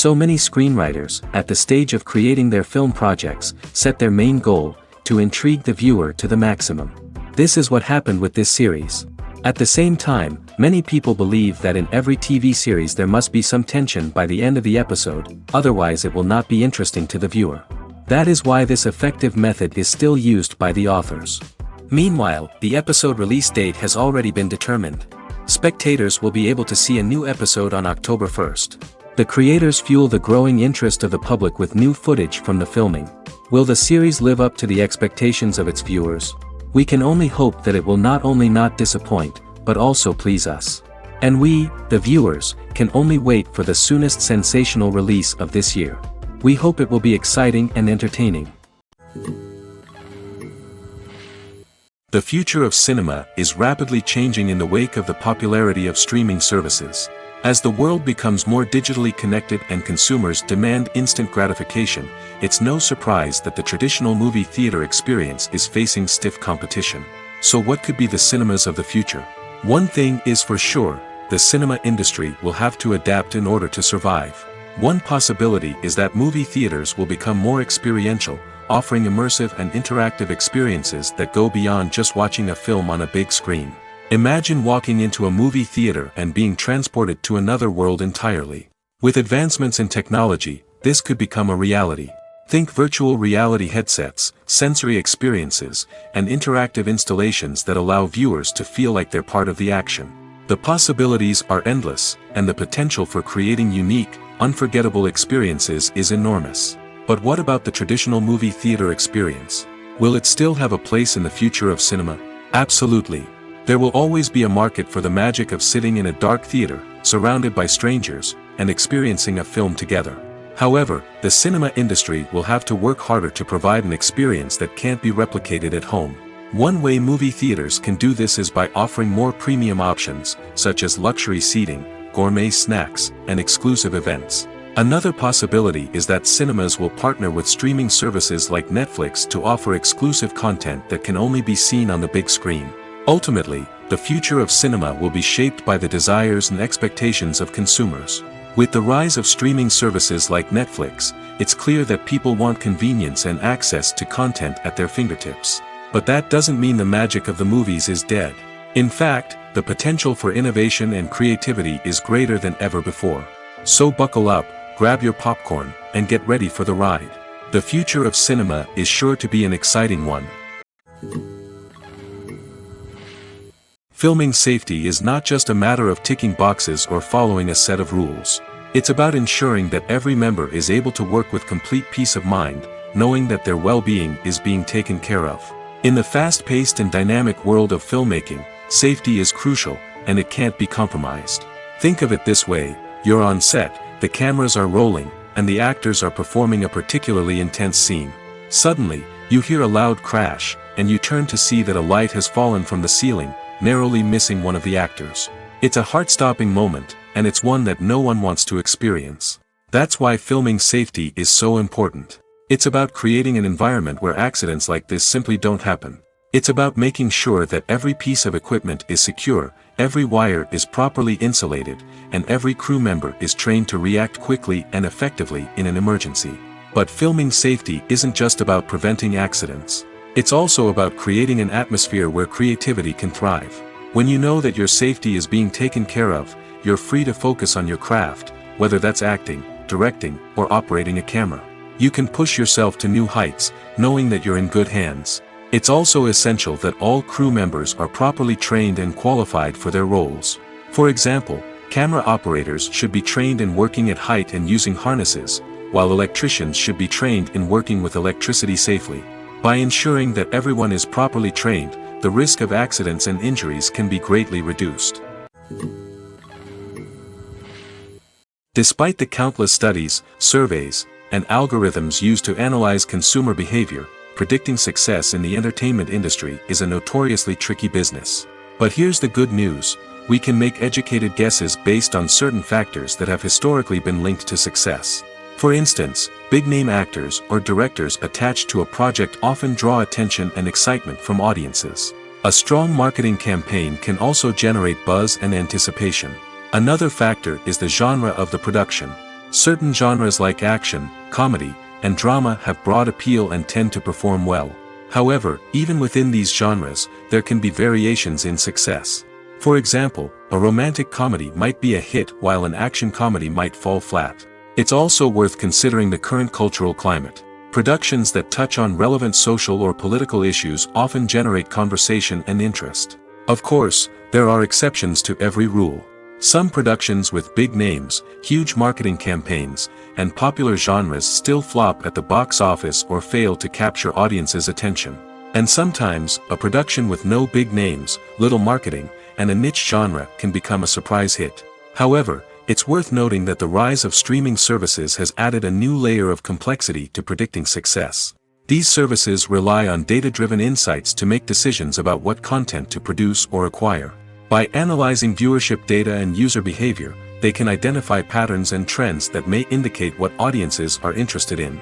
So many screenwriters, at the stage of creating their film projects, set their main goal, to intrigue the viewer to the maximum. This is what happened with this series. At the same time, many people believe that in every TV series there must be some tension by the end of the episode, otherwise it will not be interesting to the viewer. That is why this effective method is still used by the authors. Meanwhile, the episode release date has already been determined. Spectators will be able to see a new episode on October 1st. The creators fuel the growing interest of the public with new footage from the filming. Will the series live up to the expectations of its viewers? We can only hope that it will not only not disappoint, but also please us. And we, the viewers, can only wait for the soonest sensational release of this year. We hope it will be exciting and entertaining. The future of cinema is rapidly changing in the wake of the popularity of streaming services. As the world becomes more digitally connected and consumers demand instant gratification, it's no surprise that the traditional movie theater experience is facing stiff competition. So what could be the cinemas of the future? One thing is for sure, the cinema industry will have to adapt in order to survive. One possibility is that movie theaters will become more experiential, offering immersive and interactive experiences that go beyond just watching a film on a big screen. Imagine walking into a movie theater and being transported to another world entirely. With advancements in technology, this could become a reality. Think virtual reality headsets, sensory experiences, and interactive installations that allow viewers to feel like they're part of the action. The possibilities are endless, and the potential for creating unique, unforgettable experiences is enormous. But what about the traditional movie theater experience? Will it still have a place in the future of cinema? Absolutely. There will always be a market for the magic of sitting in a dark theater, surrounded by strangers, and experiencing a film together. However, the cinema industry will have to work harder to provide an experience that can't be replicated at home. One way movie theaters can do this is by offering more premium options, such as luxury seating, gourmet snacks, and exclusive events. Another possibility is that cinemas will partner with streaming services like Netflix to offer exclusive content that can only be seen on the big screen. Ultimately, the future of cinema will be shaped by the desires and expectations of consumers. With the rise of streaming services like Netflix, it's clear that people want convenience and access to content at their fingertips. But that doesn't mean the magic of the movies is dead. In fact, the potential for innovation and creativity is greater than ever before. So buckle up, grab your popcorn, and get ready for the ride. The future of cinema is sure to be an exciting one. Filming safety is not just a matter of ticking boxes or following a set of rules. It's about ensuring that every member is able to work with complete peace of mind, knowing that their well-being is being taken care of. In the fast-paced and dynamic world of filmmaking, safety is crucial, and it can't be compromised. Think of it this way: you're on set, the cameras are rolling, and the actors are performing a particularly intense scene. Suddenly, you hear a loud crash, and you turn to see that a light has fallen from the ceiling, narrowly missing one of the actors. It's a heart-stopping moment, and it's one that no one wants to experience. That's why filming safety is so important. It's about creating an environment where accidents like this simply don't happen. It's about making sure that every piece of equipment is secure, every wire is properly insulated, and every crew member is trained to react quickly and effectively in an emergency. But filming safety isn't just about preventing accidents. It's also about creating an atmosphere where creativity can thrive. When you know that your safety is being taken care of, you're free to focus on your craft, whether that's acting, directing, or operating a camera. You can push yourself to new heights, knowing that you're in good hands. It's also essential that all crew members are properly trained and qualified for their roles. For example, camera operators should be trained in working at height and using harnesses, while electricians should be trained in working with electricity safely. By ensuring that everyone is properly trained, the risk of accidents and injuries can be greatly reduced. Despite the countless studies, surveys, and algorithms used to analyze consumer behavior, predicting success in the entertainment industry is a notoriously tricky business. But here's the good news: we can make educated guesses based on certain factors that have historically been linked to success. For instance, big-name actors or directors attached to a project often draw attention and excitement from audiences. A strong marketing campaign can also generate buzz and anticipation. Another factor is the genre of the production. Certain genres like action, comedy, and drama have broad appeal and tend to perform well. However, even within these genres, there can be variations in success. For example, a romantic comedy might be a hit while an action comedy might fall flat. It's also worth considering the current cultural climate. Productions that touch on relevant social or political issues often generate conversation and interest. Of course, there are exceptions to every rule. Some productions with big names, huge marketing campaigns, and popular genres still flop at the box office or fail to capture audiences' attention. And sometimes, a production with no big names, little marketing, and a niche genre can become a surprise hit. However, it's worth noting that the rise of streaming services has added a new layer of complexity to predicting success. These services rely on data-driven insights to make decisions about what content to produce or acquire. By analyzing viewership data and user behavior, they can identify patterns and trends that may indicate what audiences are interested in.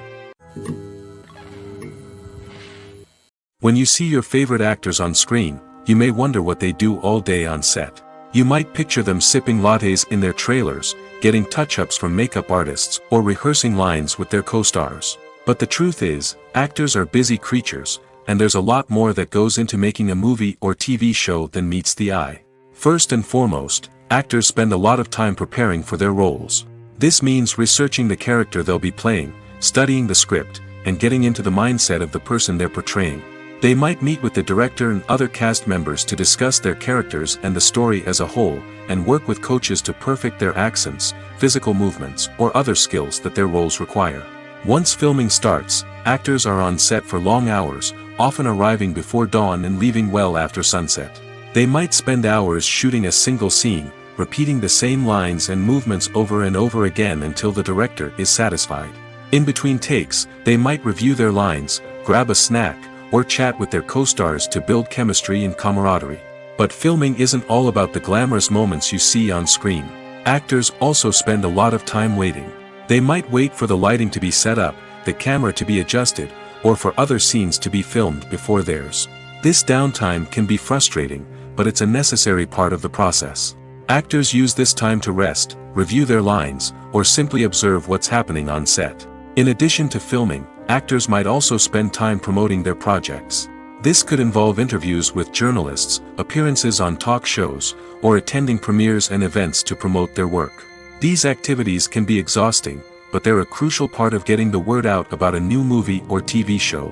When you see your favorite actors on screen, you may wonder what they do all day on set. You might picture them sipping lattes in their trailers, getting touch-ups from makeup artists, or rehearsing lines with their co-stars. But the truth is, actors are busy creatures, and there's a lot more that goes into making a movie or TV show than meets the eye. First and foremost, actors spend a lot of time preparing for their roles. This means researching the character they'll be playing, studying the script, and getting into the mindset of the person they're portraying. They might meet with the director and other cast members to discuss their characters and the story as a whole, and work with coaches to perfect their accents, physical movements, or other skills that their roles require. Once filming starts, actors are on set for long hours, often arriving before dawn and leaving well after sunset. They might spend hours shooting a single scene, repeating the same lines and movements over and over again until the director is satisfied. In between takes, they might review their lines, grab a snack, or chat with their co-stars to build chemistry and camaraderie. But filming isn't all about the glamorous moments you see on screen. Actors also spend a lot of time waiting. They might wait for the lighting to be set up, the camera to be adjusted, or for other scenes to be filmed before theirs. This downtime can be frustrating, but it's a necessary part of the process. Actors use this time to rest, review their lines, or simply observe what's happening on set. In addition to filming, actors might also spend time promoting their projects. This could involve interviews with journalists, appearances on talk shows, or attending premieres and events to promote their work. These activities can be exhausting, but they're a crucial part of getting the word out about a new movie or TV show.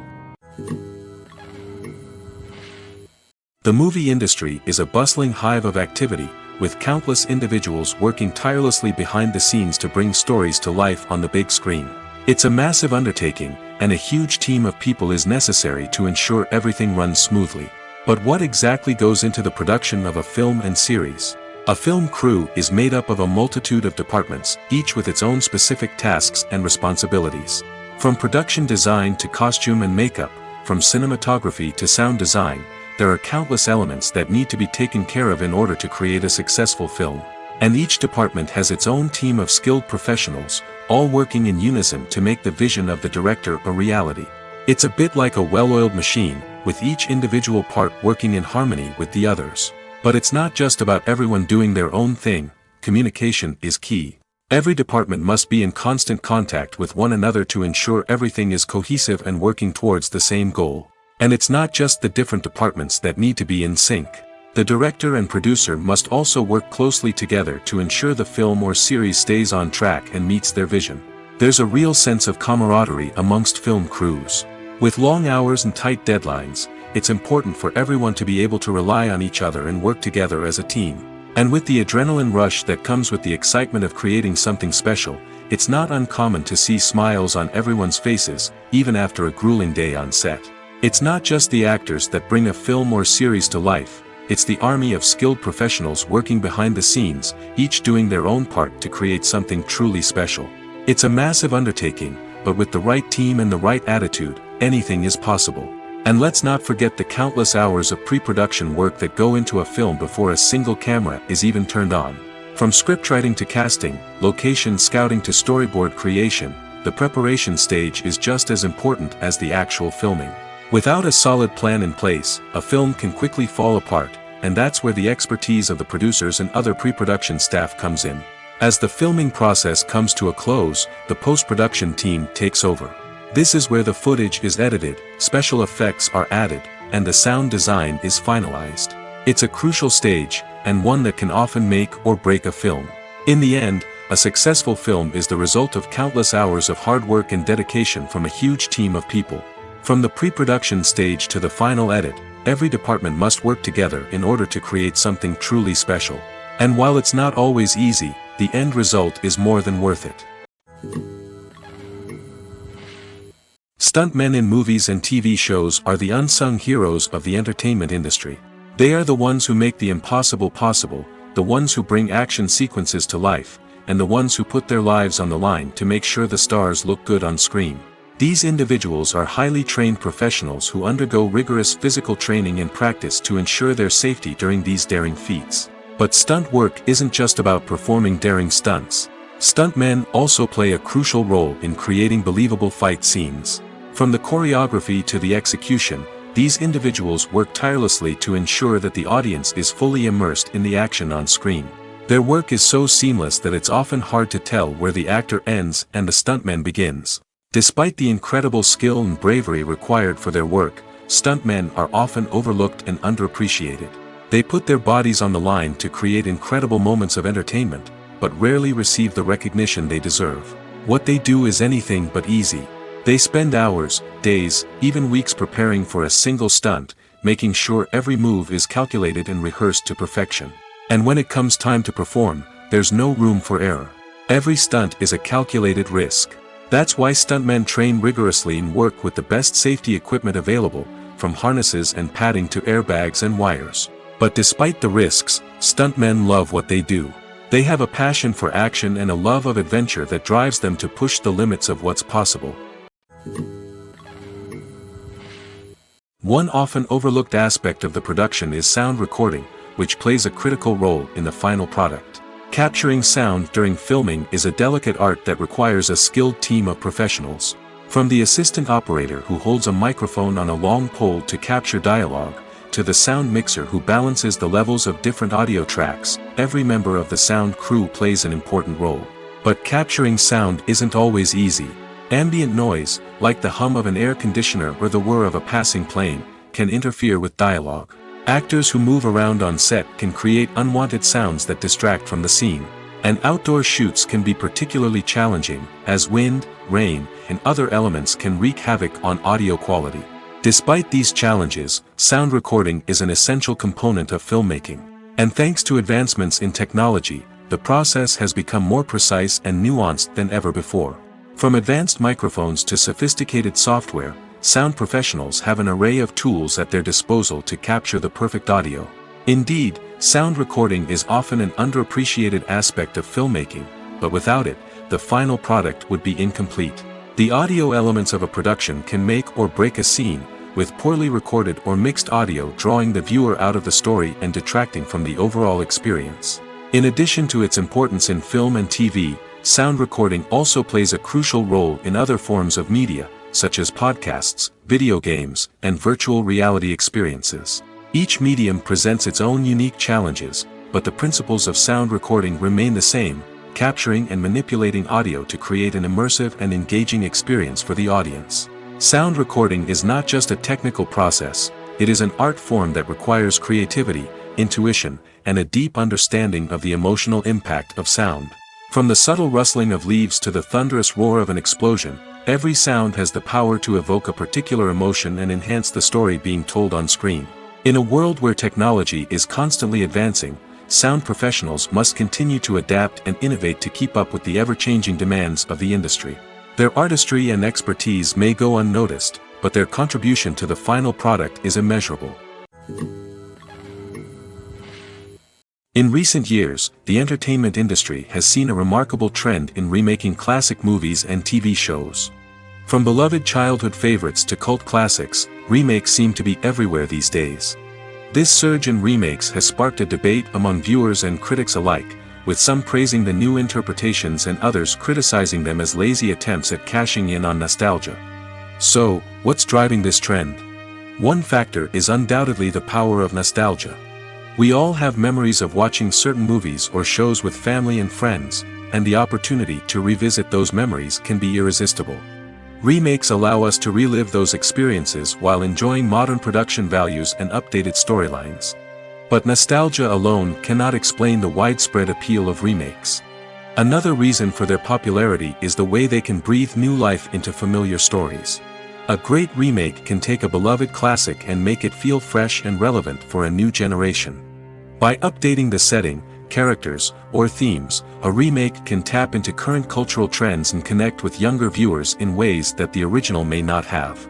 The movie industry is a bustling hive of activity, with countless individuals working tirelessly behind the scenes to bring stories to life on the big screen. It's a massive undertaking, and a huge team of people is necessary to ensure everything runs smoothly. But what exactly goes into the production of a film and series? A film crew is made up of a multitude of departments, each with its own specific tasks and responsibilities. From production design to costume and makeup, from cinematography to sound design, there are countless elements that need to be taken care of in order to create a successful film. And each department has its own team of skilled professionals, all working in unison to make the vision of the director a reality. It's a bit like a well-oiled machine, with each individual part working in harmony with the others. But it's not just about everyone doing their own thing. Communication is key. Every department must be in constant contact with one another to ensure everything is cohesive and working towards the same goal. And it's not just the different departments that need to be in sync. The director and producer must also work closely together to ensure the film or series stays on track and meets their vision. There's a real sense of camaraderie amongst film crews. With long hours and tight deadlines, it's important for everyone to be able to rely on each other and work together as a team. And with the adrenaline rush that comes with the excitement of creating something special, it's not uncommon to see smiles on everyone's faces, even after a grueling day on set. It's not just the actors that bring a film or series to life, it's the army of skilled professionals working behind the scenes, each doing their own part to create something truly special. It's a massive undertaking, but with the right team and the right attitude, anything is possible. And let's not forget the countless hours of pre-production work that go into a film before a single camera is even turned on. From scriptwriting to casting, location scouting to storyboard creation, the preparation stage is just as important as the actual filming. Without a solid plan in place, a film can quickly fall apart, and that's where the expertise of the producers and other pre-production staff comes in. As the filming process comes to a close, the post-production team takes over. This is where the footage is edited, special effects are added, and the sound design is finalized. It's a crucial stage, and one that can often make or break a film. In the end, a successful film is the result of countless hours of hard work and dedication from a huge team of people. From the pre-production stage to the final edit, every department must work together in order to create something truly special. And while it's not always easy, the end result is more than worth it. Stuntmen in movies and TV shows are the unsung heroes of the entertainment industry. They are the ones who make the impossible possible, the ones who bring action sequences to life, and the ones who put their lives on the line to make sure the stars look good on screen. These individuals are highly trained professionals who undergo rigorous physical training and practice to ensure their safety during these daring feats. But stunt work isn't just about performing daring stunts. Stuntmen also play a crucial role in creating believable fight scenes. From the choreography to the execution, these individuals work tirelessly to ensure that the audience is fully immersed in the action on screen. Their work is so seamless that it's often hard to tell where the actor ends and the stuntman begins. Despite the incredible skill and bravery required for their work, stuntmen are often overlooked and underappreciated. They put their bodies on the line to create incredible moments of entertainment, but rarely receive the recognition they deserve. What they do is anything but easy. They spend hours, days, even weeks preparing for a single stunt, making sure every move is calculated and rehearsed to perfection. And when it comes time to perform, there's no room for error. Every stunt is a calculated risk. That's why stuntmen train rigorously and work with the best safety equipment available, from harnesses and padding to airbags and wires. But despite the risks, stuntmen love what they do. They have a passion for action and a love of adventure that drives them to push the limits of what's possible. One often overlooked aspect of the production is sound recording, which plays a critical role in the final product. Capturing sound during filming is a delicate art that requires a skilled team of professionals. From the assistant operator who holds a microphone on a long pole to capture dialogue, to the sound mixer who balances the levels of different audio tracks, every member of the sound crew plays an important role. But capturing sound isn't always easy. Ambient noise, like the hum of an air conditioner or the whir of a passing plane, can interfere with dialogue. Actors who move around on set can create unwanted sounds that distract from the scene. And outdoor shoots can be particularly challenging, as wind, rain, and other elements can wreak havoc on audio quality. Despite these challenges, sound recording is an essential component of filmmaking. And thanks to advancements in technology, the process has become more precise and nuanced than ever before. From advanced microphones to sophisticated software, sound professionals have an array of tools at their disposal to capture the perfect audio. Indeed, sound recording is often an underappreciated aspect of filmmaking, but without it, the final product would be incomplete. The audio elements of a production can make or break a scene, with poorly recorded or mixed audio drawing the viewer out of the story and detracting from the overall experience. In addition to its importance in film and TV, sound recording also plays a crucial role in other forms of media, such as podcasts, video games, and virtual reality experiences. Each medium presents its own unique challenges, but the principles of sound recording remain the same, capturing and manipulating audio to create an immersive and engaging experience for the audience. Sound recording is not just a technical process, it is an art form that requires creativity, intuition, and a deep understanding of the emotional impact of sound. From the subtle rustling of leaves to the thunderous roar of an explosion, every sound has the power to evoke a particular emotion and enhance the story being told on screen. In a world where technology is constantly advancing, sound professionals must continue to adapt and innovate to keep up with the ever-changing demands of the industry. Their artistry and expertise may go unnoticed, but their contribution to the final product is immeasurable. In recent years, the entertainment industry has seen a remarkable trend in remaking classic movies and TV shows. From beloved childhood favorites to cult classics, remakes seem to be everywhere these days. This surge in remakes has sparked a debate among viewers and critics alike, with some praising the new interpretations and others criticizing them as lazy attempts at cashing in on nostalgia. So, what's driving this trend? One factor is undoubtedly the power of nostalgia. We all have memories of watching certain movies or shows with family and friends, and the opportunity to revisit those memories can be irresistible. Remakes allow us to relive those experiences while enjoying modern production values and updated storylines. But nostalgia alone cannot explain the widespread appeal of remakes. Another reason for their popularity is the way they can breathe new life into familiar stories. A great remake can take a beloved classic and make it feel fresh and relevant for a new generation. By updating the setting, characters, or themes, a remake can tap into current cultural trends and connect with younger viewers in ways that the original may not have.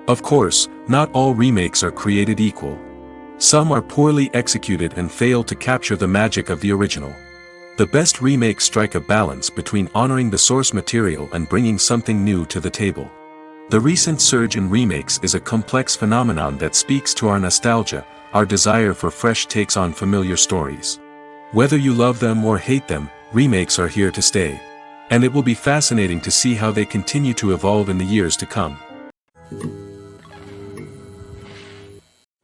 Of course, not all remakes are created equal. Some are poorly executed and fail to capture the magic of the original. The best remakes strike a balance between honoring the source material and bringing something new to the table. The recent surge in remakes is a complex phenomenon that speaks to our nostalgia, our desire for fresh takes on familiar stories. Whether you love them or hate them, remakes are here to stay. And it will be fascinating to see how they continue to evolve in the years to come.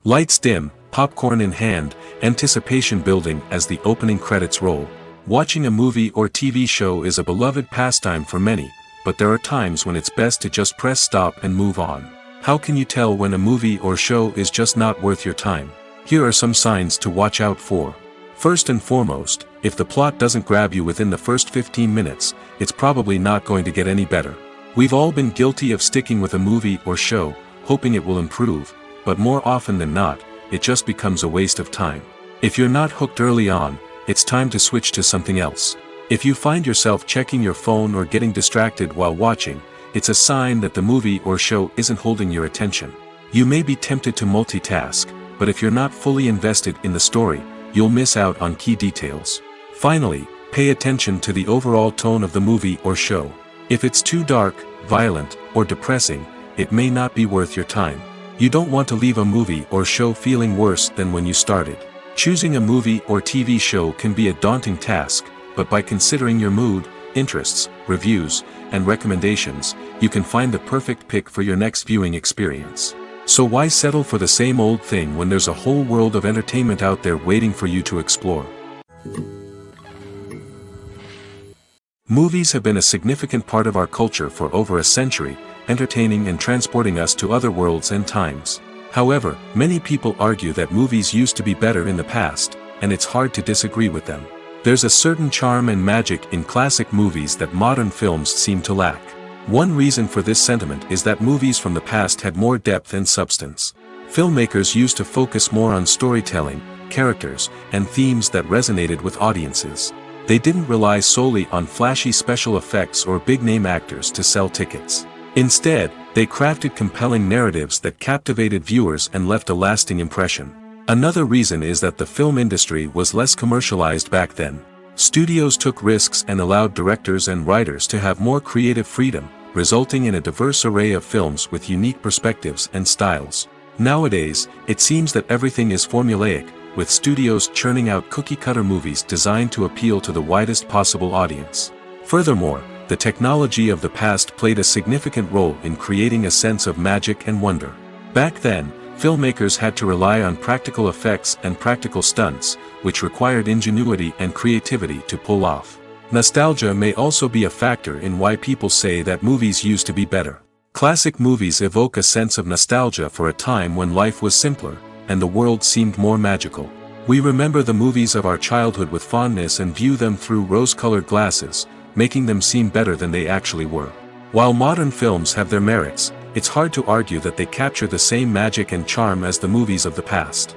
Lights dim, popcorn in hand, anticipation building as the opening credits roll. Watching a movie or TV show is a beloved pastime for many, but there are times when it's best to just press stop and move on. How can you tell when a movie or show is just not worth your time? Here are some signs to watch out for. First and foremost, if the plot doesn't grab you within the first 15 minutes, it's probably not going to get any better. We've all been guilty of sticking with a movie or show, hoping it will improve, but more often than not, it just becomes a waste of time. If you're not hooked early on, it's time to switch to something else. If you find yourself checking your phone or getting distracted while watching, it's a sign that the movie or show isn't holding your attention. You may be tempted to multitask, but if you're not fully invested in the story, you'll miss out on key details. Finally, pay attention to the overall tone of the movie or show. If it's too dark, violent, or depressing, it may not be worth your time. You don't want to leave a movie or show feeling worse than when you started. Choosing a movie or TV show can be a daunting task, but by considering your mood, interests, reviews, and recommendations, you can find the perfect pick for your next viewing experience. So why settle for the same old thing when there's a whole world of entertainment out there waiting for you to explore? Movies have been a significant part of our culture for over a century, entertaining and transporting us to other worlds and times. However, many people argue that movies used to be better in the past, and it's hard to disagree with them. There's a certain charm and magic in classic movies that modern films seem to lack. One reason for this sentiment is that movies from the past had more depth and substance. Filmmakers used to focus more on storytelling, characters, and themes that resonated with audiences. They didn't rely solely on flashy special effects or big-name actors to sell tickets. Instead, they crafted compelling narratives that captivated viewers and left a lasting impression. Another reason is that the film industry was less commercialized back then. Studios took risks and allowed directors and writers to have more creative freedom, resulting in a diverse array of films with unique perspectives and styles. Nowadays, it seems that everything is formulaic, with studios churning out cookie-cutter movies designed to appeal to the widest possible audience. Furthermore, the technology of the past played a significant role in creating a sense of magic and wonder. Back then, filmmakers had to rely on practical effects and practical stunts, which required ingenuity and creativity to pull off. Nostalgia may also be a factor in why people say that movies used to be better. Classic movies evoke a sense of nostalgia for a time when life was simpler, and the world seemed more magical. We remember the movies of our childhood with fondness and view them through rose-colored glasses, making them seem better than they actually were. While modern films have their merits, it's hard to argue that they capture the same magic and charm as the movies of the past.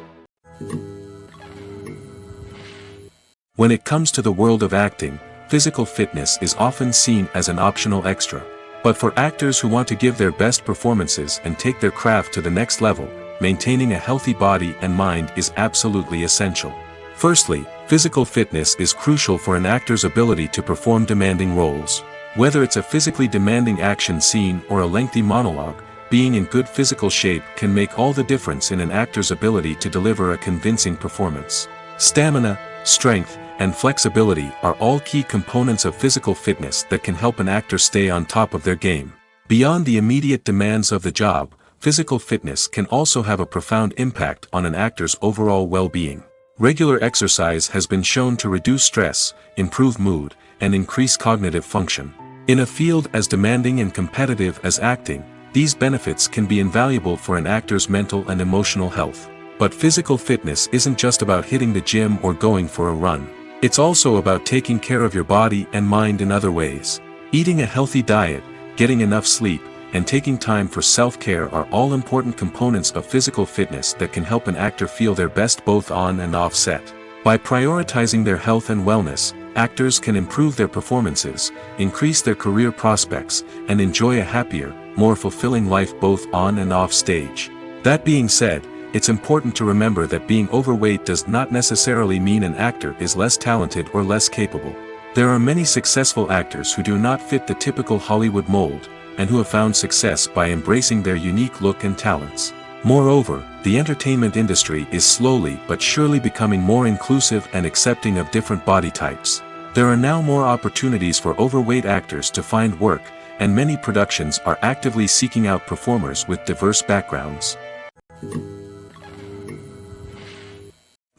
When it comes to the world of acting, physical fitness is often seen as an optional extra. But for actors who want to give their best performances and take their craft to the next level, maintaining a healthy body and mind is absolutely essential. Firstly, physical fitness is crucial for an actor's ability to perform demanding roles. Whether it's a physically demanding action scene or a lengthy monologue, being in good physical shape can make all the difference in an actor's ability to deliver a convincing performance. Stamina, strength, and flexibility are all key components of physical fitness that can help an actor stay on top of their game. Beyond the immediate demands of the job, physical fitness can also have a profound impact on an actor's overall well-being. Regular exercise has been shown to reduce stress, improve mood, and increase cognitive function. In a field as demanding and competitive as acting, these benefits can be invaluable for an actor's mental and emotional health. But physical fitness isn't just about hitting the gym or going for a run. It's also about taking care of your body and mind in other ways. Eating a healthy diet, getting enough sleep, and taking time for self-care are all important components of physical fitness that can help an actor feel their best both on and off set. By prioritizing their health and wellness, actors can improve their performances, increase their career prospects, and enjoy a happier, more fulfilling life both on and off stage. That being said, it's important to remember that being overweight does not necessarily mean an actor is less talented or less capable. There are many successful actors who do not fit the typical Hollywood mold, and who have found success by embracing their unique look and talents. Moreover, the entertainment industry is slowly but surely becoming more inclusive and accepting of different body types. There are now more opportunities for overweight actors to find work, and many productions are actively seeking out performers with diverse backgrounds.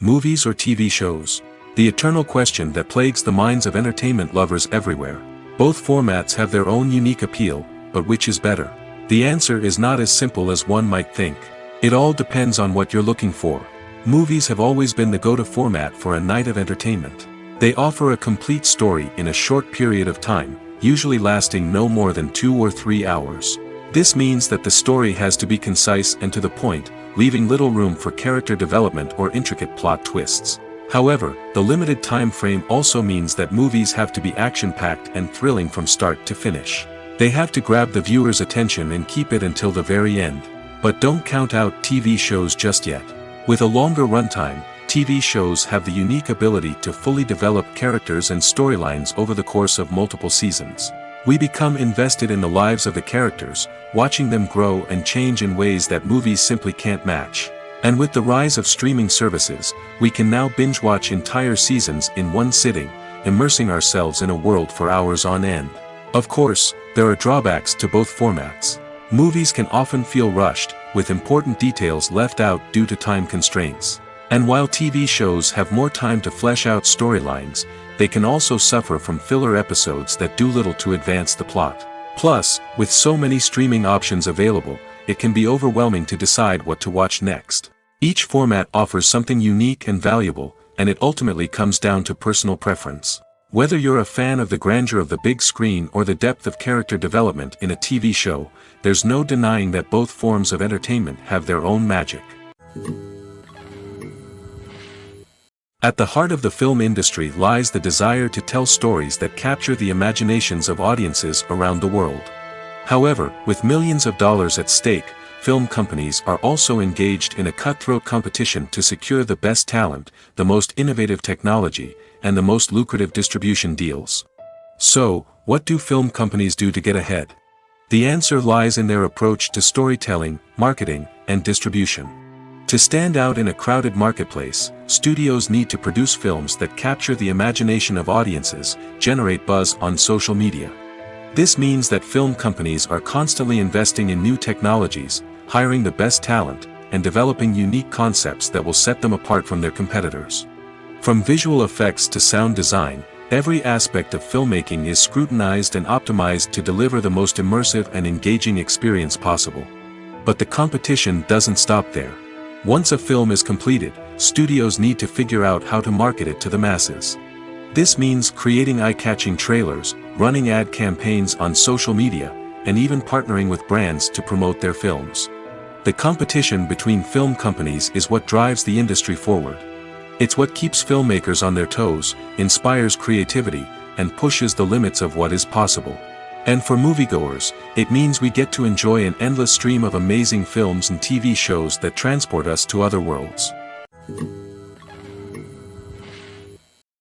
Movies or TV shows? The eternal question that plagues the minds of entertainment lovers everywhere. Both formats have their own unique appeal, but which is better? The answer is not as simple as one might think. It all depends on what you're looking for. Movies have always been the go-to format for a night of entertainment. They offer a complete story in a short period of time, usually lasting no more than 2 or 3 hours. This means that the story has to be concise and to the point, leaving little room for character development or intricate plot twists. However, the limited time frame also means that movies have to be action-packed and thrilling from start to finish. They have to grab the viewer's attention and keep it until the very end. But don't count out TV shows just yet. With a longer runtime, TV shows have the unique ability to fully develop characters and storylines over the course of multiple seasons. We become invested in the lives of the characters, watching them grow and change in ways that movies simply can't match. And with the rise of streaming services, we can now binge-watch entire seasons in one sitting, immersing ourselves in a world for hours on end. Of course, there are drawbacks to both formats. Movies can often feel rushed, with important details left out due to time constraints. And while TV shows have more time to flesh out storylines, they can also suffer from filler episodes that do little to advance the plot. Plus, with so many streaming options available, it can be overwhelming to decide what to watch next. Each format offers something unique and valuable, and it ultimately comes down to personal preference. Whether you're a fan of the grandeur of the big screen or the depth of character development in a TV show, there's no denying that both forms of entertainment have their own magic. At the heart of the film industry lies the desire to tell stories that capture the imaginations of audiences around the world. However, with millions of dollars at stake, film companies are also engaged in a cutthroat competition to secure the best talent, the most innovative technology, and the most lucrative distribution deals. So, what do film companies do to get ahead? The answer lies in their approach to storytelling, marketing, and distribution. To stand out in a crowded marketplace, studios need to produce films that capture the imagination of audiences, generate buzz on social media. This means that film companies are constantly investing in new technologies, hiring the best talent, and developing unique concepts that will set them apart from their competitors. From visual effects to sound design, every aspect of filmmaking is scrutinized and optimized to deliver the most immersive and engaging experience possible. But the competition doesn't stop there. Once a film is completed, studios need to figure out how to market it to the masses. This means creating eye-catching trailers, running ad campaigns on social media, and even partnering with brands to promote their films. The competition between film companies is what drives the industry forward. It's what keeps filmmakers on their toes, inspires creativity, and pushes the limits of what is possible. And for moviegoers, it means we get to enjoy an endless stream of amazing films and TV shows that transport us to other worlds.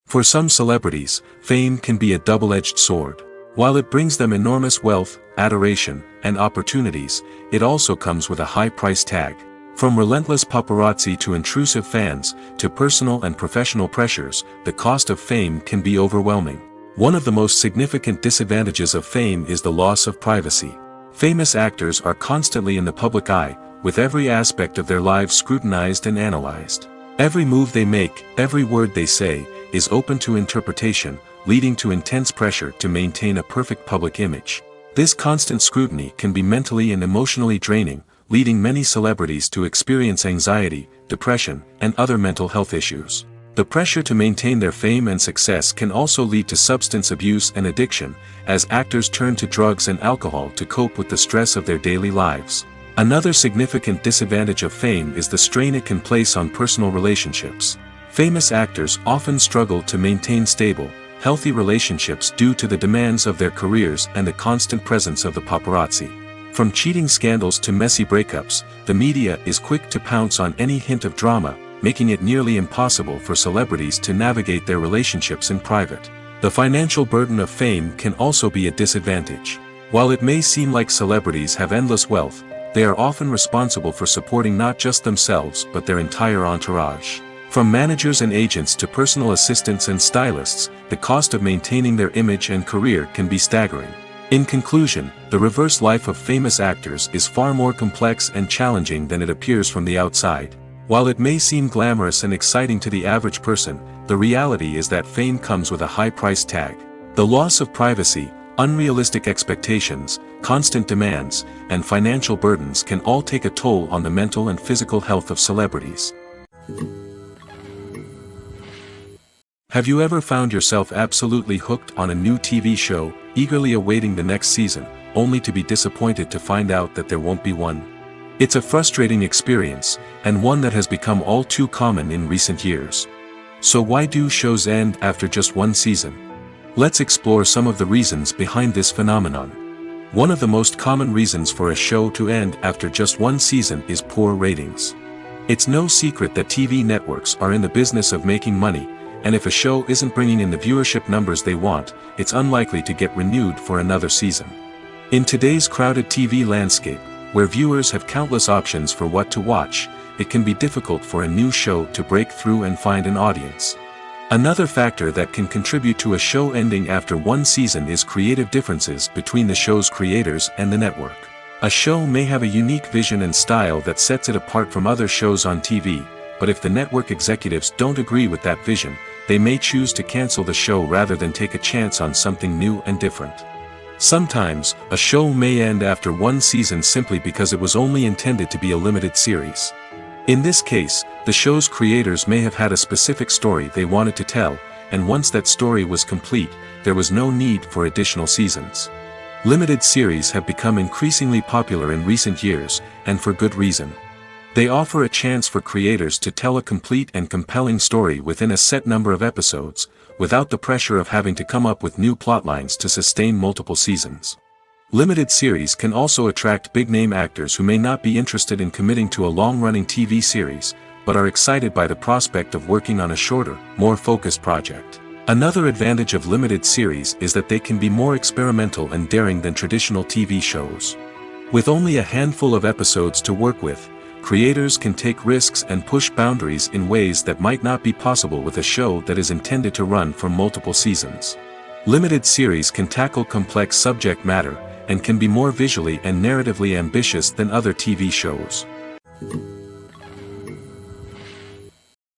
For some celebrities, fame can be a double-edged sword. While it brings them enormous wealth, adoration, and opportunities, it also comes with a high price tag. From relentless paparazzi to intrusive fans, to personal and professional pressures, the cost of fame can be overwhelming. One of the most significant disadvantages of fame is the loss of privacy. Famous actors are constantly in the public eye, with every aspect of their lives scrutinized and analyzed. Every move they make, every word they say, is open to interpretation, leading to intense pressure to maintain a perfect public image. This constant scrutiny can be mentally and emotionally draining, leading many celebrities to experience anxiety, depression, and other mental health issues. The pressure to maintain their fame and success can also lead to substance abuse and addiction, as actors turn to drugs and alcohol to cope with the stress of their daily lives. Another significant disadvantage of fame is the strain it can place on personal relationships. Famous actors often struggle to maintain stable, healthy relationships due to the demands of their careers and the constant presence of the paparazzi. From cheating scandals to messy breakups, the media is quick to pounce on any hint of drama, making it nearly impossible for celebrities to navigate their relationships in private. The financial burden of fame can also be a disadvantage. While it may seem like celebrities have endless wealth, they are often responsible for supporting not just themselves but their entire entourage. From managers and agents to personal assistants and stylists, the cost of maintaining their image and career can be staggering. In conclusion, the reverse life of famous actors is far more complex and challenging than it appears from the outside. While it may seem glamorous and exciting to the average person, the reality is that fame comes with a high price tag. The loss of privacy, unrealistic expectations, constant demands, and financial burdens can all take a toll on the mental and physical health of celebrities. Have you ever found yourself absolutely hooked on a new TV show, eagerly awaiting the next season, only to be disappointed to find out that there won't be one? It's a frustrating experience, and one that has become all too common in recent years. So why do shows end after just one season? Let's explore some of the reasons behind this phenomenon. One of the most common reasons for a show to end after just one season is poor ratings. It's no secret that TV networks are in the business of making money, and if a show isn't bringing in the viewership numbers they want, it's unlikely to get renewed for another season. In today's crowded TV landscape, where viewers have countless options for what to watch, it can be difficult for a new show to break through and find an audience. Another factor that can contribute to a show ending after one season is creative differences between the show's creators and the network. A show may have a unique vision and style that sets it apart from other shows on TV, but if the network executives don't agree with that vision, they may choose to cancel the show rather than take a chance on something new and different. Sometimes, a show may end after one season simply because it was only intended to be a limited series. In this case, the show's creators may have had a specific story they wanted to tell, and once that story was complete, there was no need for additional seasons. Limited series have become increasingly popular in recent years, and for good reason. They offer a chance for creators to tell a complete and compelling story within a set number of episodes, without the pressure of having to come up with new plotlines to sustain multiple seasons. Limited series can also attract big-name actors who may not be interested in committing to a long-running TV series, but are excited by the prospect of working on a shorter, more focused project. Another advantage of limited series is that they can be more experimental and daring than traditional TV shows. With only a handful of episodes to work with, creators can take risks and push boundaries in ways that might not be possible with a show that is intended to run for multiple seasons. Limited series can tackle complex subject matter, and can be more visually and narratively ambitious than other TV shows.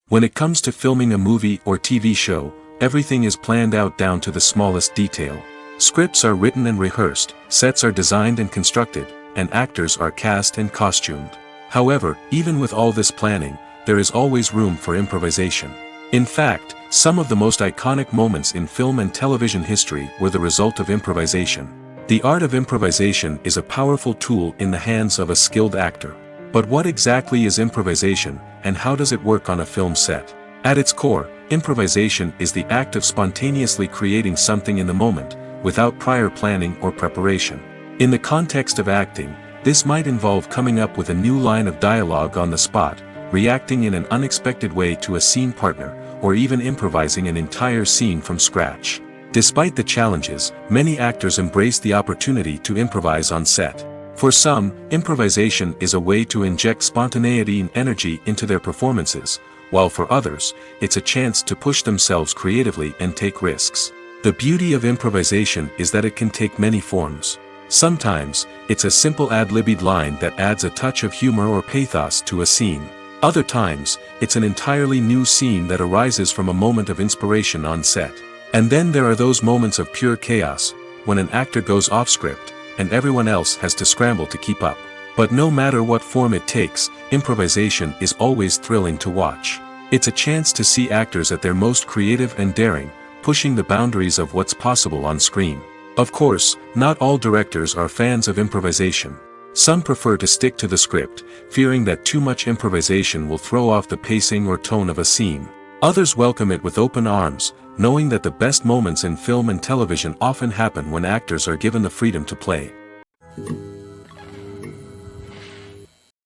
When it comes to filming a movie or TV show, everything is planned out down to the smallest detail. Scripts are written and rehearsed, sets are designed and constructed, and actors are cast and costumed. However, even with all this planning, there is always room for improvisation. In fact, some of the most iconic moments in film and television history were the result of improvisation. The art of improvisation is a powerful tool in the hands of a skilled actor. But what exactly is improvisation, and how does it work on a film set? At its core, improvisation is the act of spontaneously creating something in the moment, without prior planning or preparation. In the context of acting, this might involve coming up with a new line of dialogue on the spot, reacting in an unexpected way to a scene partner, or even improvising an entire scene from scratch. Despite the challenges, many actors embrace the opportunity to improvise on set. For some, improvisation is a way to inject spontaneity and energy into their performances, while for others, it's a chance to push themselves creatively and take risks. The beauty of improvisation is that it can take many forms. Sometimes, it's a simple ad-libbed line that adds a touch of humor or pathos to a scene. Other times, it's an entirely new scene that arises from a moment of inspiration on set. And then there are those moments of pure chaos, when an actor goes off script, and everyone else has to scramble to keep up. But no matter what form it takes, improvisation is always thrilling to watch. It's a chance to see actors at their most creative and daring, pushing the boundaries of what's possible on screen. Of course, not all directors are fans of improvisation. Some prefer to stick to the script, fearing that too much improvisation will throw off the pacing or tone of a scene. Others welcome it with open arms, knowing that the best moments in film and television often happen when actors are given the freedom to play.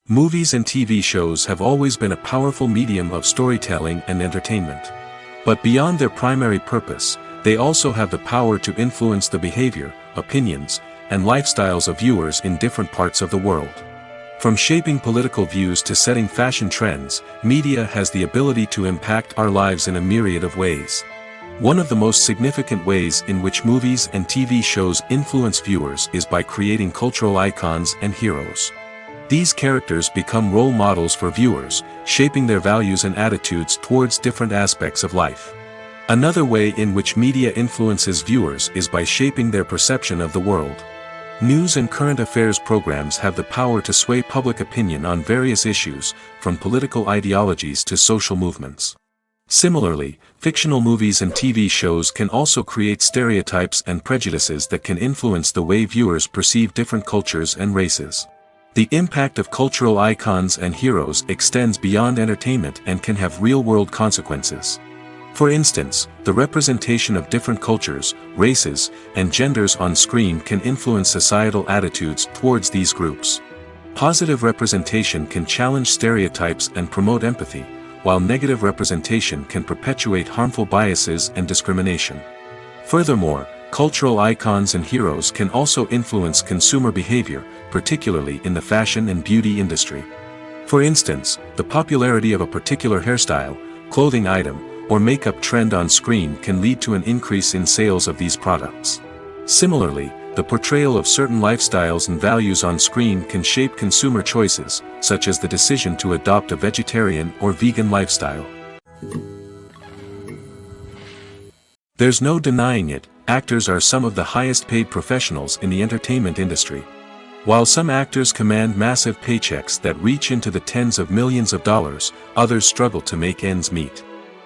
Movies and TV shows have always been a powerful medium of storytelling and entertainment. But beyond their primary purpose, they also have the power to influence the behavior, opinions, and lifestyles of viewers in different parts of the world. From shaping political views to setting fashion trends, media has the ability to impact our lives in a myriad of ways. One of the most significant ways in which movies and TV shows influence viewers is by creating cultural icons and heroes. These characters become role models for viewers, shaping their values and attitudes towards different aspects of life. Another way in which media influences viewers is by shaping their perception of the world. News and current affairs programs have the power to sway public opinion on various issues, from political ideologies to social movements. Similarly, fictional movies and TV shows can also create stereotypes and prejudices that can influence the way viewers perceive different cultures and races. The impact of cultural icons and heroes extends beyond entertainment and can have real-world consequences. For instance, the representation of different cultures, races, and genders on screen can influence societal attitudes towards these groups. Positive representation can challenge stereotypes and promote empathy, while negative representation can perpetuate harmful biases and discrimination. Furthermore, cultural icons and heroes can also influence consumer behavior, particularly in the fashion and beauty industry. For instance, the popularity of a particular hairstyle, clothing item, or makeup trend on screen can lead to an increase in sales of these products. Similarly, the portrayal of certain lifestyles and values on screen can shape consumer choices, such as the decision to adopt a vegetarian or vegan lifestyle. There's no denying it, actors are some of the highest paid professionals in the entertainment industry. While some actors command massive paychecks that reach into the tens of millions of dollars, others struggle to make ends meet.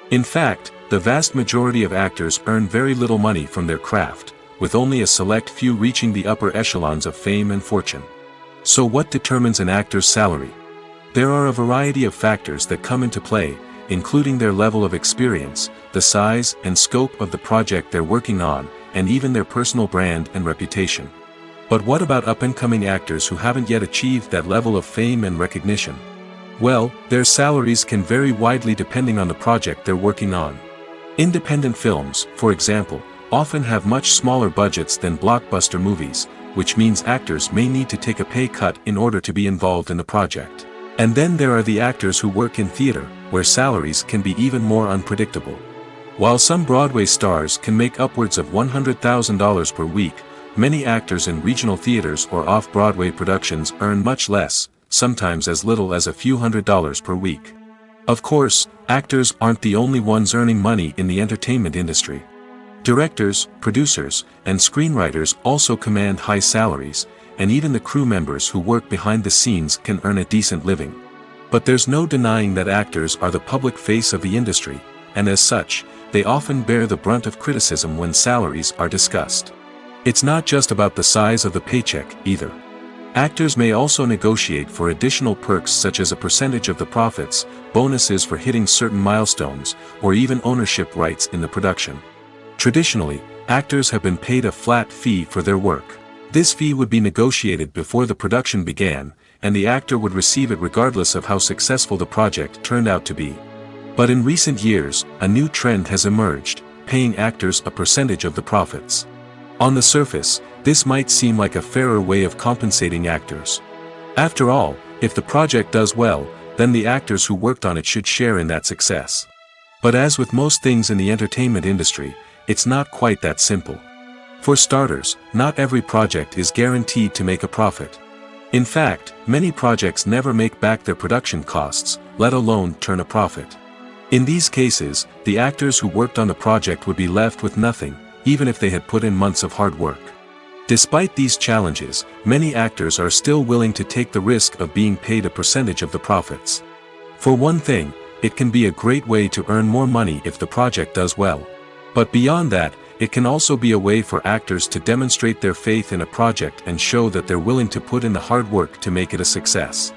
In fact, the vast majority of actors earn very little money from their craft, with only a select few reaching the upper echelons of fame and fortune. So what determines an actor's salary? There are a variety of factors that come into play, including their level of experience, the size and scope of the project they're working on, and even their personal brand and reputation. But what about up-and-coming actors who haven't yet achieved that level of fame and recognition? Well, their salaries can vary widely depending on the project they're working on. Independent films, for example, often have much smaller budgets than blockbuster movies, which means actors may need to take a pay cut in order to be involved in the project. And then there are the actors who work in theater, where salaries can be even more unpredictable. While some Broadway stars can make upwards of $100,000 per week, many actors in regional theaters or off-Broadway productions earn much less, sometimes as little as a few $100s per week. Of course, actors aren't the only ones earning money in the entertainment industry. Directors, producers, and screenwriters also command high salaries, and even the crew members who work behind the scenes can earn a decent living. But there's no denying that actors are the public face of the industry, and as such, they often bear the brunt of criticism when salaries are discussed. It's not just about the size of the paycheck, either. Actors may also negotiate for additional perks such as a percentage of the profits, bonuses for hitting certain milestones, or even ownership rights in the production. Traditionally, actors have been paid a flat fee for their work. This fee would be negotiated before the production began, and the actor would receive it regardless of how successful the project turned out to be. But in recent years, a new trend has emerged, paying actors a percentage of the profits. On the surface, this might seem like a fairer way of compensating actors. After all, if the project does well, then the actors who worked on it should share in that success. But as with most things in the entertainment industry, it's not quite that simple. For starters, not every project is guaranteed to make a profit. In fact, many projects never make back their production costs, let alone turn a profit. In these cases, the actors who worked on the project would be left with nothing, even if they had put in months of hard work. Despite these challenges, many actors are still willing to take the risk of being paid a percentage of the profits. For one thing, it can be a great way to earn more money if the project does well. But beyond that, it can also be a way for actors to demonstrate their faith in a project and show that they're willing to put in the hard work to make it a success.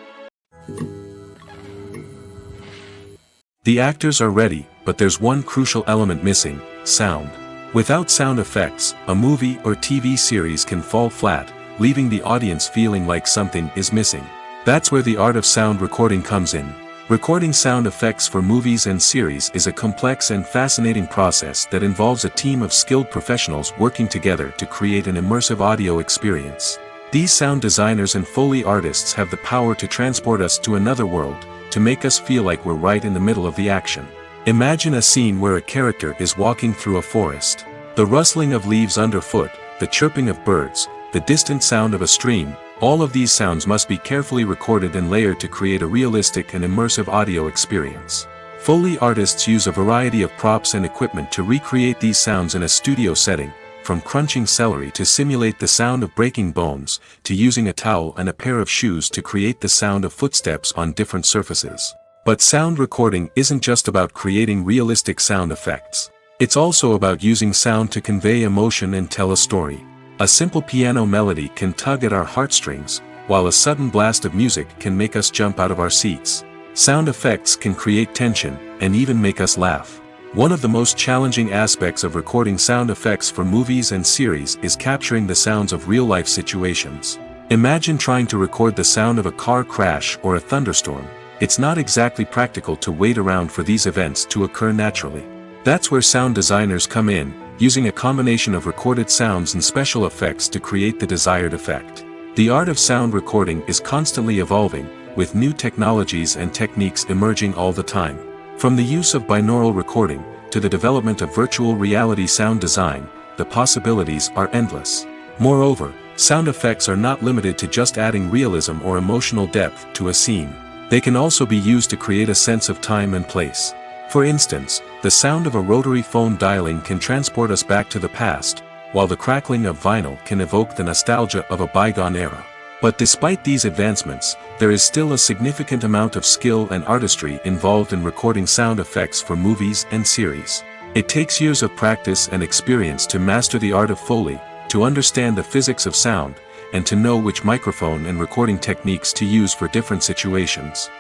The actors are ready, but there's one crucial element missing: sound. Without sound effects, a movie or TV series can fall flat, leaving the audience feeling like something is missing. That's where the art of sound recording comes in. Recording sound effects for movies and series is a complex and fascinating process that involves a team of skilled professionals working together to create an immersive audio experience. These sound designers and Foley artists have the power to transport us to another world, to make us feel like we're right in the middle of the action. Imagine a scene where a character is walking through a forest. The rustling of leaves underfoot, the chirping of birds, the distant sound of a stream, all of these sounds must be carefully recorded and layered to create a realistic and immersive audio experience. Foley artists use a variety of props and equipment to recreate these sounds in a studio setting, from crunching celery to simulate the sound of breaking bones, to using a towel and a pair of shoes to create the sound of footsteps on different surfaces. But sound recording isn't just about creating realistic sound effects. It's also about using sound to convey emotion and tell a story. A simple piano melody can tug at our heartstrings, while a sudden blast of music can make us jump out of our seats. Sound effects can create tension, and even make us laugh. One of the most challenging aspects of recording sound effects for movies and series is capturing the sounds of real-life situations. Imagine trying to record the sound of a car crash or a thunderstorm. It's not exactly practical to wait around for these events to occur naturally. That's where sound designers come in, using a combination of recorded sounds and special effects to create the desired effect. The art of sound recording is constantly evolving, with new technologies and techniques emerging all the time. From the use of binaural recording, to the development of virtual reality sound design, the possibilities are endless. Moreover, sound effects are not limited to just adding realism or emotional depth to a scene. They can also be used to create a sense of time and place. For instance, the sound of a rotary phone dialing can transport us back to the past, while the crackling of vinyl can evoke the nostalgia of a bygone era. But despite these advancements, there is still a significant amount of skill and artistry involved in recording sound effects for movies and series. It takes years of practice and experience to master the art of Foley, to understand the physics of sound, and to know which microphone and recording techniques to use for different situations.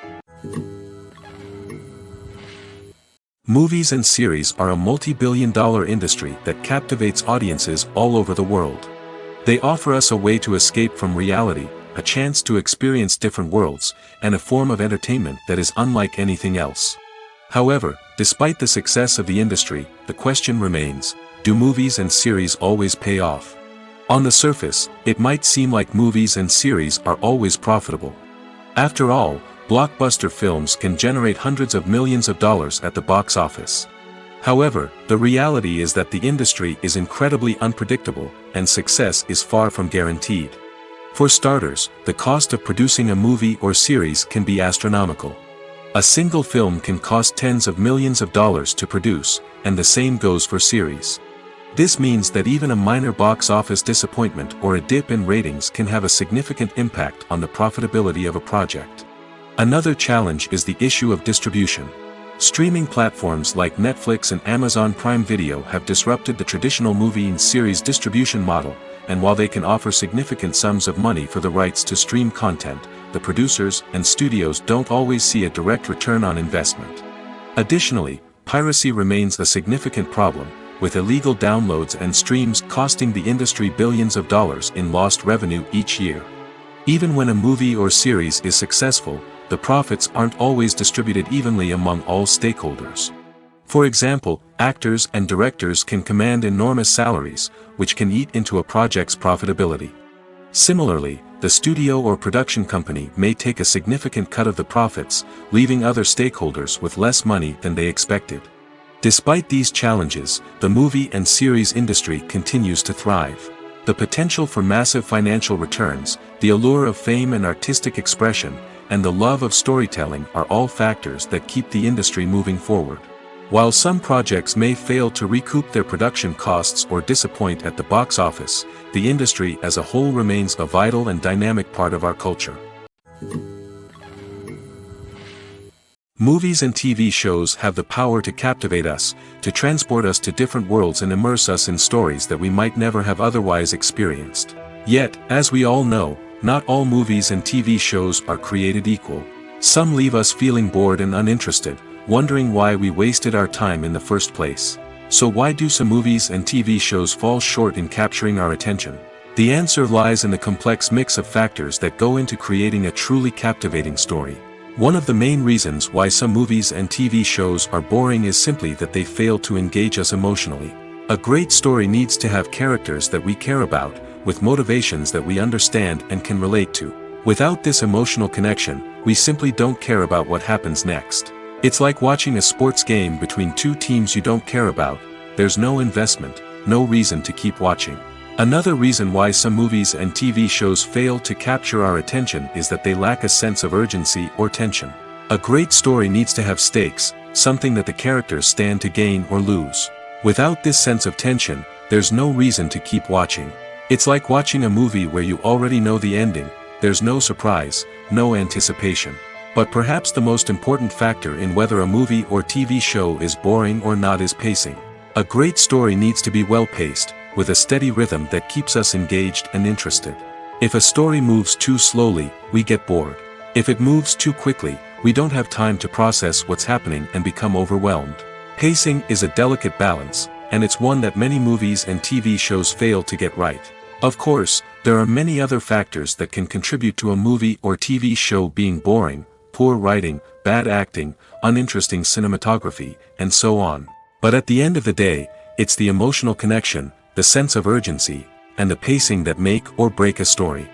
Movies and series are a multi-billion-dollar industry that captivates audiences all over the world. They offer us a way to escape from reality, a chance to experience different worlds, and a form of entertainment that is unlike anything else. However, despite the success of the industry, the question remains: do movies and series always pay off? On the surface, it might seem like movies and series are always profitable. After all, blockbuster films can generate hundreds of millions of dollars at the box office. However, the reality is that the industry is incredibly unpredictable, and success is far from guaranteed. For starters, the cost of producing a movie or series can be astronomical. A single film can cost tens of millions of dollars to produce, and the same goes for series. This means that even a minor box office disappointment or a dip in ratings can have a significant impact on the profitability of a project. Another challenge is the issue of distribution. Streaming platforms like Netflix and Amazon Prime Video have disrupted the traditional movie and series distribution model, and while they can offer significant sums of money for the rights to stream content, the producers and studios don't always see a direct return on investment. Additionally, piracy remains a significant problem, with illegal downloads and streams costing the industry billions of dollars in lost revenue each year. Even when a movie or series is successful, the profits aren't always distributed evenly among all stakeholders. For example, actors and directors can command enormous salaries, which can eat into a project's profitability. Similarly, the studio or production company may take a significant cut of the profits, leaving other stakeholders with less money than they expected. Despite these challenges, the movie and series industry continues to thrive. The The potential for massive financial returns, the allure of fame and artistic expression, and the love of storytelling are all factors that keep the industry moving forward. While some projects may fail to recoup their production costs or disappoint at the box office, the industry as a whole remains a vital and dynamic part of our culture. Movies and TV shows have the power to captivate us, to transport us to different worlds and immerse us in stories that we might never have otherwise experienced. Yet, as we all know, not all movies and TV shows are created equal. Some leave us feeling bored and uninterested, wondering why we wasted our time in the first place. So why do some movies and TV shows fall short in capturing our attention? The answer lies in the complex mix of factors that go into creating a truly captivating story. One of the main reasons why some movies and TV shows are boring is simply that they fail to engage us emotionally. A great story needs to have characters that we care about, with motivations that we understand and can relate to. Without this emotional connection, we simply don't care about what happens next. It's like watching a sports game between two teams you don't care about. There's no investment, no reason to keep watching. Another reason why some movies and TV shows fail to capture our attention is that they lack a sense of urgency or tension. A great story needs to have stakes, something that the characters stand to gain or lose. Without this sense of tension, there's no reason to keep watching. It's like watching a movie where you already know the ending. There's no surprise, no anticipation. But perhaps the most important factor in whether a movie or TV show is boring or not is pacing. A great story needs to be well-paced, with a steady rhythm that keeps us engaged and interested. If a story moves too slowly, we get bored. If it moves too quickly, we don't have time to process what's happening and become overwhelmed. Pacing is a delicate balance, and it's one that many movies and TV shows fail to get right. Of course, there are many other factors that can contribute to a movie or TV show being boring: poor writing, bad acting, uninteresting cinematography, and so on. But at the end of the day, it's the emotional connection, the sense of urgency, and the pacing that make or break a story.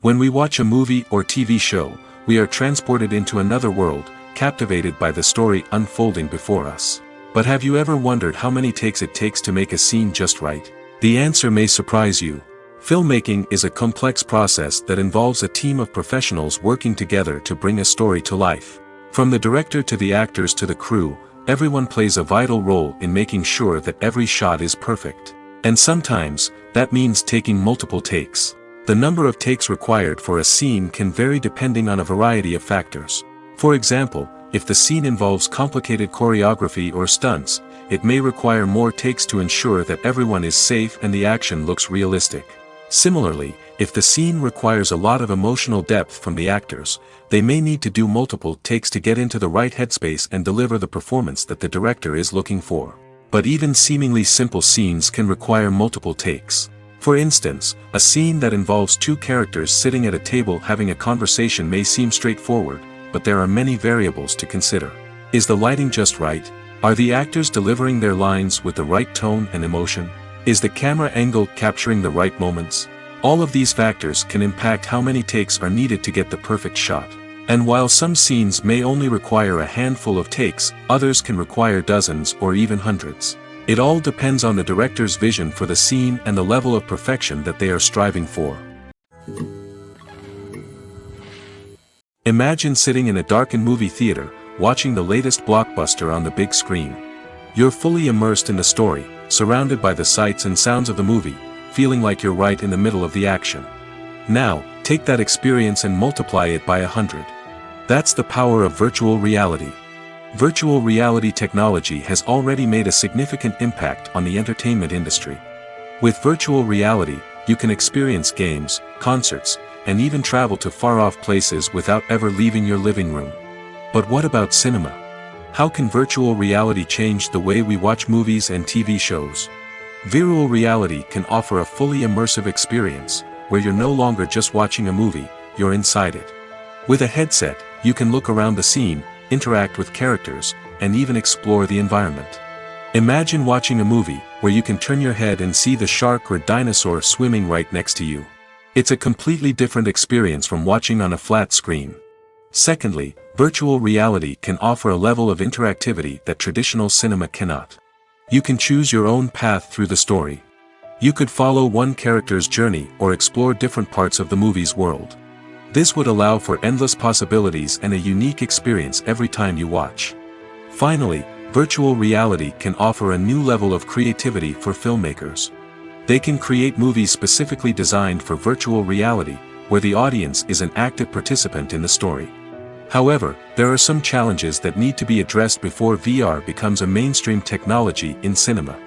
When we watch a movie or TV show, we are transported into another world, captivated by the story unfolding before us. But have you ever wondered how many takes it takes to make a scene just right? The answer may surprise you. Filmmaking is a complex process that involves a team of professionals working together to bring a story to life. From the director to the actors to the crew, everyone plays a vital role in making sure that every shot is perfect. And sometimes, that means taking multiple takes. The number of takes required for a scene can vary depending on a variety of factors. For example, if the scene involves complicated choreography or stunts, it may require more takes to ensure that everyone is safe and the action looks realistic. Similarly, if the scene requires a lot of emotional depth from the actors, they may need to do multiple takes to get into the right headspace and deliver the performance that the director is looking for. But even seemingly simple scenes can require multiple takes. For instance, a scene that involves two characters sitting at a table having a conversation may seem straightforward, but there are many variables to consider. Is the lighting just right? Are the actors delivering their lines with the right tone and emotion? Is the camera angle capturing the right moments? All of these factors can impact how many takes are needed to get the perfect shot. And while some scenes may only require a handful of takes, others can require dozens or even hundreds. It all depends on the director's vision for the scene and the level of perfection that they are striving for. Imagine sitting in a darkened movie theater, watching the latest blockbuster on the big screen. You're fully immersed in the story, surrounded by the sights and sounds of the movie, feeling like you're right in the middle of the action. Now, take that experience and multiply it by 100. That's the power of virtual reality. Virtual reality technology has already made a significant impact on the entertainment industry. With virtual reality, you can experience games, concerts, and even travel to far-off places without ever leaving your living room. But what about cinema? How can virtual reality change the way we watch movies and TV shows? Virtual reality can offer a fully immersive experience, where you're no longer just watching a movie, you're inside it. With a headset, you can look around the scene, interact with characters, and even explore the environment. Imagine watching a movie, where you can turn your head and see the shark or dinosaur swimming right next to you. It's a completely different experience from watching on a flat screen. Secondly, virtual reality can offer a level of interactivity that traditional cinema cannot. You can choose your own path through the story. You could follow one character's journey or explore different parts of the movie's world. This would allow for endless possibilities and a unique experience every time you watch. Finally, virtual reality can offer a new level of creativity for filmmakers. They can create movies specifically designed for virtual reality, where the audience is an active participant in the story. However, there are some challenges that need to be addressed before VR becomes a mainstream technology in cinema.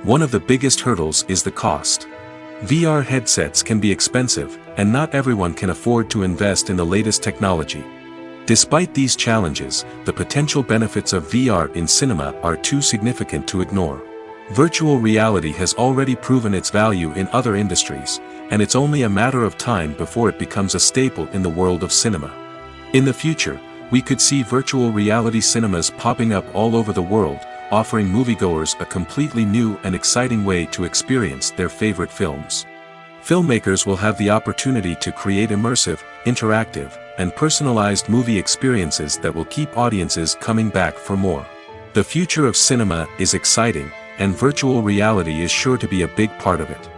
One of the biggest hurdles is the cost. VR headsets can be expensive, and not everyone can afford to invest in the latest technology. Despite these challenges, the potential benefits of VR in cinema are too significant to ignore. Virtual reality has already proven its value in other industries, and it's only a matter of time before it becomes a staple in the world of cinema. In the future, we could see virtual reality cinemas popping up all over the world, offering moviegoers a completely new and exciting way to experience their favorite films. Filmmakers will have the opportunity to create immersive, interactive, and personalized movie experiences that will keep audiences coming back for more. The future of cinema is exciting, and virtual reality is sure to be a big part of it.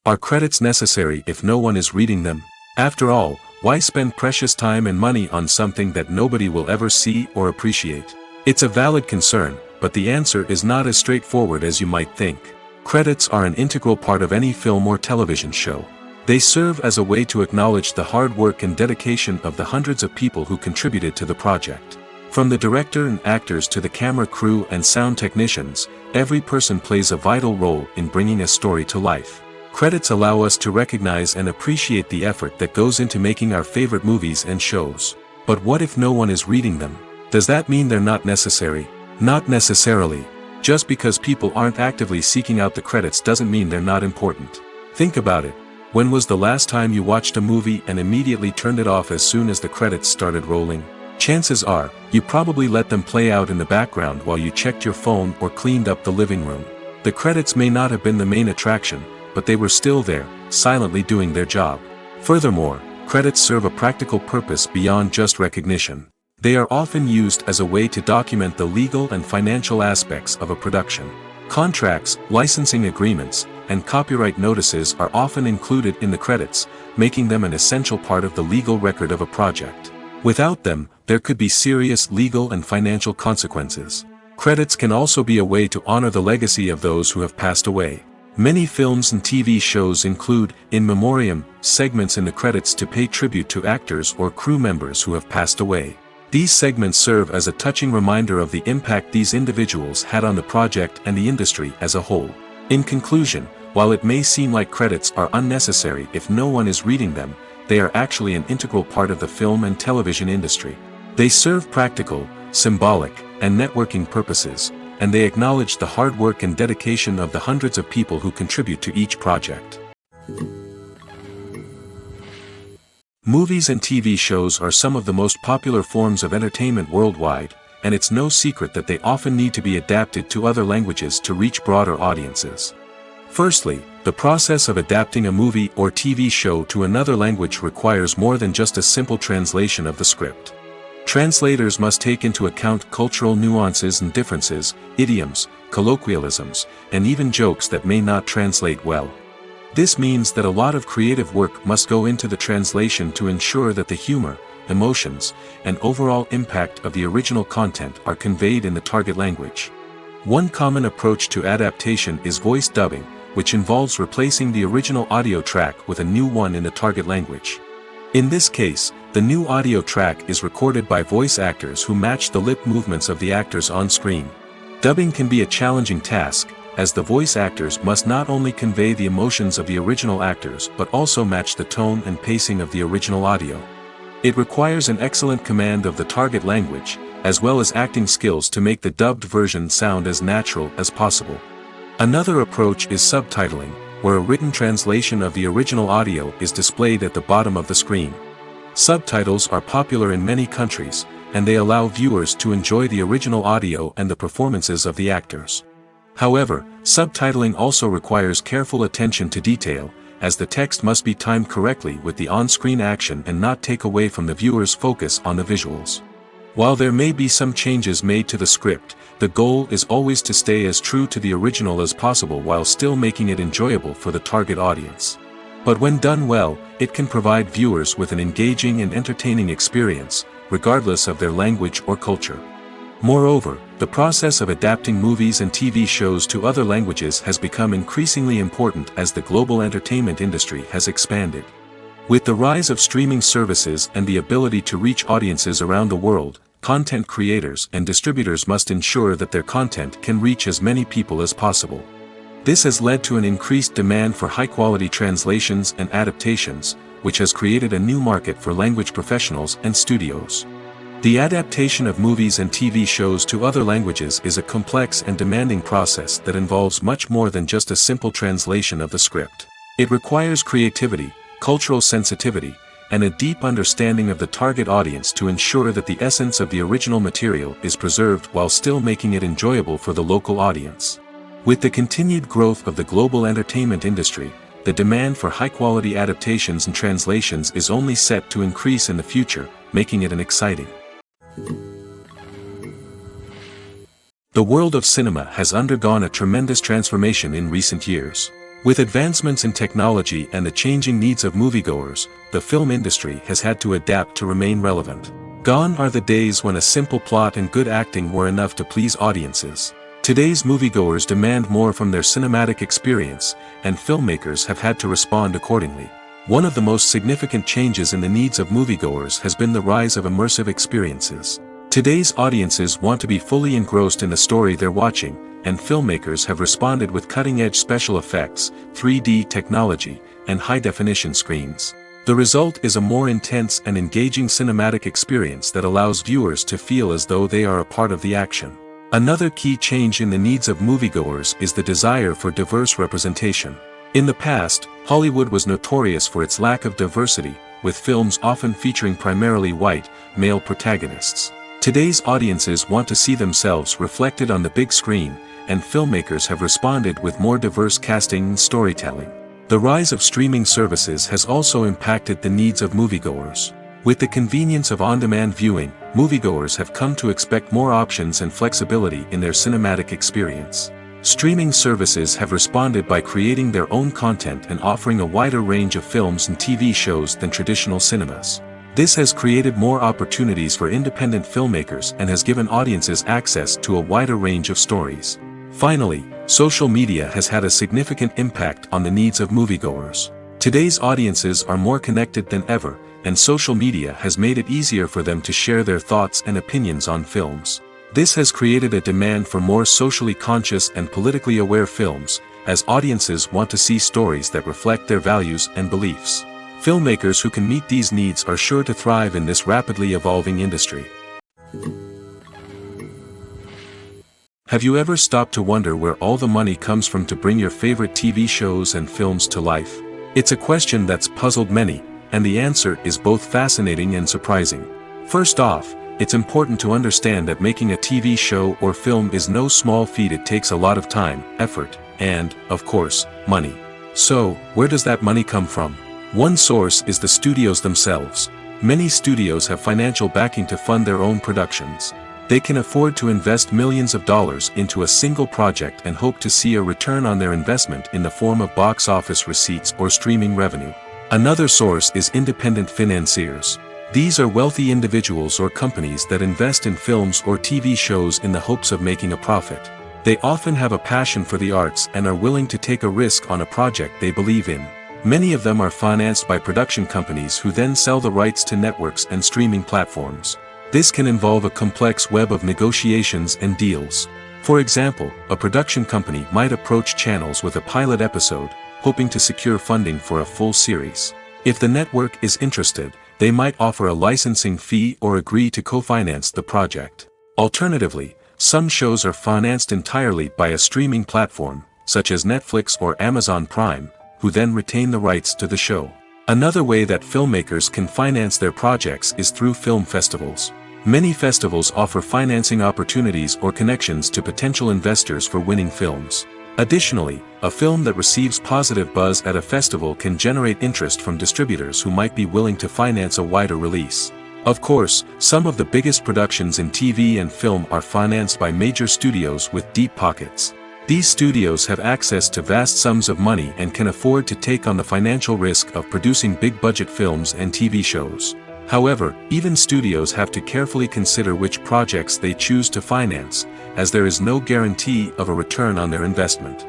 Are credits necessary if no one is reading them? After all, why spend precious time and money on something that nobody will ever see or appreciate? It's a valid concern, but the answer is not as straightforward as you might think. Credits are an integral part of any film or television show. They serve as a way to acknowledge the hard work and dedication of the hundreds of people who contributed to the project. From the director and actors to the camera crew and sound technicians, every person plays a vital role in bringing a story to life. Credits allow us to recognize and appreciate the effort that goes into making our favorite movies and shows. But what if no one is reading them? Does that mean they're not necessary? Not necessarily. Just because people aren't actively seeking out the credits doesn't mean they're not important. Think about it. When was the last time you watched a movie and immediately turned it off as soon as the credits started rolling? Chances are, you probably let them play out in the background while you checked your phone or cleaned up the living room. The credits may not have been the main attraction, but they were still there, silently doing their job. Furthermore, credits serve a practical purpose beyond just recognition. They are often used as a way to document the legal and financial aspects of a production. Contracts, licensing agreements, and copyright notices are often included in the credits, making them an essential part of the legal record of a project. Without them, there could be serious legal and financial consequences. Credits can also be a way to honor the legacy of those who have passed away. Many films and TV shows include, in memoriam, segments in the credits to pay tribute to actors or crew members who have passed away. These segments serve as a touching reminder of the impact these individuals had on the project and the industry as a whole. In conclusion, while it may seem like credits are unnecessary if no one is reading them, they are actually an integral part of the film and television industry. They serve practical, symbolic, and networking purposes, and they acknowledge the hard work and dedication of the hundreds of people who contribute to each project. Movies and TV shows are some of the most popular forms of entertainment worldwide, and it's no secret that they often need to be adapted to other languages to reach broader audiences. Firstly, the process of adapting a movie or TV show to another language requires more than just a simple translation of the script. Translators must take into account cultural nuances and differences, idioms, colloquialisms, and even jokes that may not translate well. This means that a lot of creative work must go into the translation to ensure that the humor, emotions, and overall impact of the original content are conveyed in the target language. One common approach to adaptation is voice dubbing, which involves replacing the original audio track with a new one in the target language. In this case, the new audio track is recorded by voice actors who match the lip movements of the actors on screen. Dubbing can be a challenging task, as the voice actors must not only convey the emotions of the original actors but also match the tone and pacing of the original audio. It requires an excellent command of the target language, as well as acting skills to make the dubbed version sound as natural as possible. Another approach is subtitling, where a written translation of the original audio is displayed at the bottom of the screen. Subtitles are popular in many countries, and they allow viewers to enjoy the original audio and the performances of the actors. However, subtitling also requires careful attention to detail, as the text must be timed correctly with the on-screen action and not take away from the viewer's focus on the visuals. While there may be some changes made to the script, the goal is always to stay as true to the original as possible while still making it enjoyable for the target audience. But when done well, it can provide viewers with an engaging and entertaining experience, regardless of their language or culture. Moreover, the process of adapting movies and TV shows to other languages has become increasingly important as the global entertainment industry has expanded. With the rise of streaming services and the ability to reach audiences around the world, content creators and distributors must ensure that their content can reach as many people as possible. This has led to an increased demand for high-quality translations and adaptations, which has created a new market for language professionals and studios. The adaptation of movies and TV shows to other languages is a complex and demanding process that involves much more than just a simple translation of the script. It requires creativity, cultural sensitivity, and a deep understanding of the target audience to ensure that the essence of the original material is preserved while still making it enjoyable for the local audience. With the continued growth of the global entertainment industry, the demand for high-quality adaptations and translations is only set to increase in the future, making it an exciting. The world of cinema has undergone a tremendous transformation in recent years. With advancements in technology and the changing needs of moviegoers, the film industry has had to adapt to remain relevant. Gone are the days when a simple plot and good acting were enough to please audiences. Today's moviegoers demand more from their cinematic experience, and filmmakers have had to respond accordingly. One of the most significant changes in the needs of moviegoers has been the rise of immersive experiences. Today's audiences want to be fully engrossed in the story they're watching, and filmmakers have responded with cutting-edge special effects, 3D technology, and high-definition screens. The result is a more intense and engaging cinematic experience that allows viewers to feel as though they are a part of the action. Another key change in the needs of moviegoers is the desire for diverse representation. In the past, Hollywood was notorious for its lack of diversity, with films often featuring primarily white, male protagonists. Today's audiences want to see themselves reflected on the big screen, and filmmakers have responded with more diverse casting and storytelling. The rise of streaming services has also impacted the needs of moviegoers. With the convenience of on-demand viewing, moviegoers have come to expect more options and flexibility in their cinematic experience. Streaming services have responded by creating their own content and offering a wider range of films and TV shows than traditional cinemas. This has created more opportunities for independent filmmakers and has given audiences access to a wider range of stories. Finally, social media has had a significant impact on the needs of moviegoers. Today's audiences are more connected than ever, and social media has made it easier for them to share their thoughts and opinions on films. This has created a demand for more socially conscious and politically aware films, as audiences want to see stories that reflect their values and beliefs. Filmmakers who can meet these needs are sure to thrive in this rapidly evolving industry. Have you ever stopped to wonder where all the money comes from to bring your favorite TV shows and films to life? It's a question that's puzzled many, and the answer is both fascinating and surprising. First off, it's important to understand that making a TV show or film is no small feat. It takes a lot of time, effort, and, of course, money. So, where does that money come from? One source is the studios themselves. Many studios have financial backing to fund their own productions. They can afford to invest millions of dollars into a single project and hope to see a return on their investment in the form of box office receipts or streaming revenue. Another source is independent financiers. These are wealthy individuals or companies that invest in films or TV shows in the hopes of making a profit. They often have a passion for the arts and are willing to take a risk on a project they believe in. Many of them are financed by production companies who then sell the rights to networks and streaming platforms. This can involve a complex web of negotiations and deals. For example, a production company might approach channels with a pilot episode, hoping to secure funding for a full series. If the network is interested, they might offer a licensing fee or agree to co-finance the project. Alternatively, some shows are financed entirely by a streaming platform, such as Netflix or Amazon Prime, who then retain the rights to the show. Another way that filmmakers can finance their projects is through film festivals. Many festivals offer financing opportunities or connections to potential investors for winning films. Additionally, a film that receives positive buzz at a festival can generate interest from distributors who might be willing to finance a wider release. Of course, some of the biggest productions in TV and film are financed by major studios with deep pockets. These studios have access to vast sums of money and can afford to take on the financial risk of producing big-budget films and TV shows. However, even studios have to carefully consider which projects they choose to finance, as there is no guarantee of a return on their investment.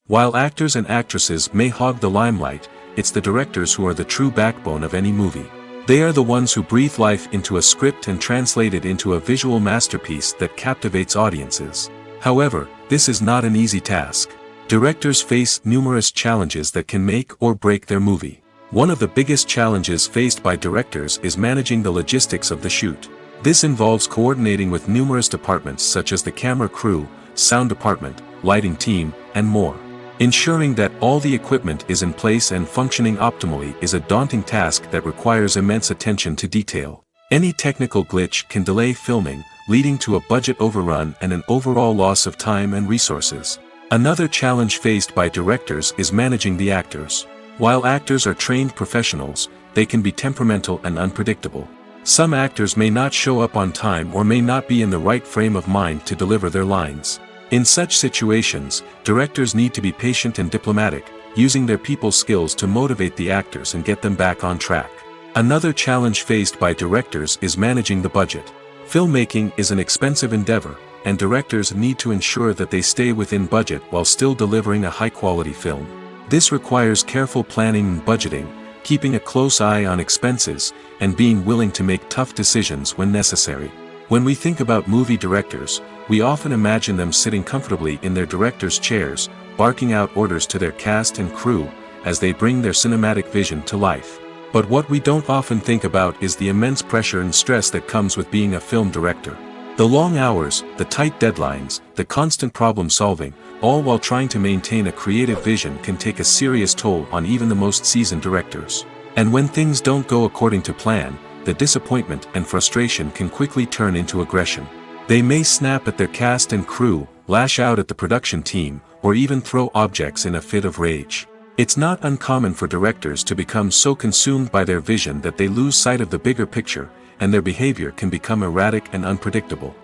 While actors and actresses may hog the limelight, it's the directors who are the true backbone of any movie. They are the ones who breathe life into a script and translate it into a visual masterpiece that captivates audiences. However, this is not an easy task. Directors face numerous challenges that can make or break their movie. One of the biggest challenges faced by directors is managing the logistics of the shoot. This involves coordinating with numerous departments such as the camera crew, sound department, lighting team, and more. Ensuring that all the equipment is in place and functioning optimally is a daunting task that requires immense attention to detail. Any technical glitch can delay filming, leading to a budget overrun and an overall loss of time and resources. Another challenge faced by directors is managing the actors. While actors are trained professionals, they can be temperamental and unpredictable. Some actors may not show up on time or may not be in the right frame of mind to deliver their lines. In such situations, directors need to be patient and diplomatic, using their people skills to motivate the actors and get them back on track. Another challenge faced by directors is managing the budget. Filmmaking is an expensive endeavor, and directors need to ensure that they stay within budget while still delivering a high-quality film. This requires careful planning and budgeting, keeping a close eye on expenses, and being willing to make tough decisions when necessary. When we think about movie directors, we often imagine them sitting comfortably in their director's chairs, barking out orders to their cast and crew, as they bring their cinematic vision to life. But what we don't often think about is the immense pressure and stress that comes with being a film director. The long hours, the tight deadlines, the constant problem solving, all while trying to maintain a creative vision can take a serious toll on even the most seasoned directors. And when things don't go according to plan, the disappointment and frustration can quickly turn into aggression. They may snap at their cast and crew, lash out at the production team, or even throw objects in a fit of rage. It's not uncommon for directors to become so consumed by their vision that they lose sight of the bigger picture, and their behavior can become erratic and unpredictable.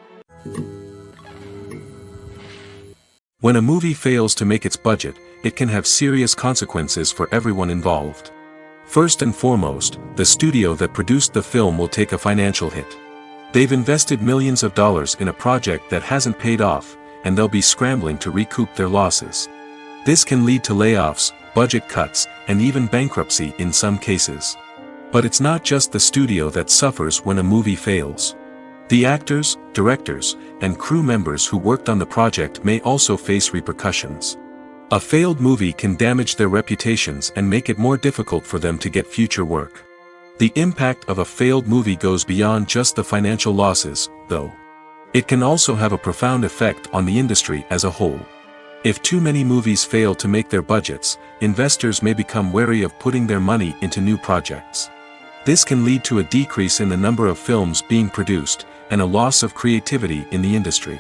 When a movie fails to make its budget, it can have serious consequences for everyone involved. First and foremost, the studio that produced the film will take a financial hit. They've invested millions of dollars in a project that hasn't paid off, and they'll be scrambling to recoup their losses. This can lead to layoffs, budget cuts, and even bankruptcy in some cases. But it's not just the studio that suffers when a movie fails. The actors, directors, and crew members who worked on the project may also face repercussions. A failed movie can damage their reputations and make it more difficult for them to get future work. The impact of a failed movie goes beyond just the financial losses, though. It can also have a profound effect on the industry as a whole. If too many movies fail to make their budgets, investors may become wary of putting their money into new projects. This can lead to a decrease in the number of films being produced, and a loss of creativity in the industry.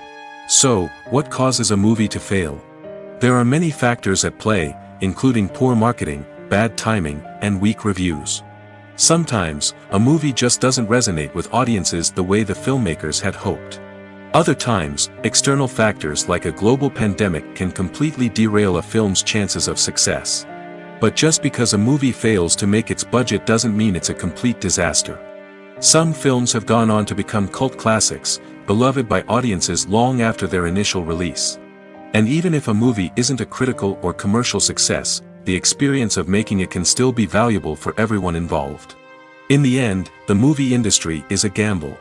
So, what causes a movie to fail? There are many factors at play, including poor marketing, bad timing, and weak reviews. Sometimes, a movie just doesn't resonate with audiences the way the filmmakers had hoped. Other times, external factors like a global pandemic can completely derail a film's chances of success. But just because a movie fails to make its budget doesn't mean it's a complete disaster. Some films have gone on to become cult classics, beloved by audiences long after their initial release. And even if a movie isn't a critical or commercial success, the experience of making it can still be valuable for everyone involved. In the end, the movie industry is a gamble.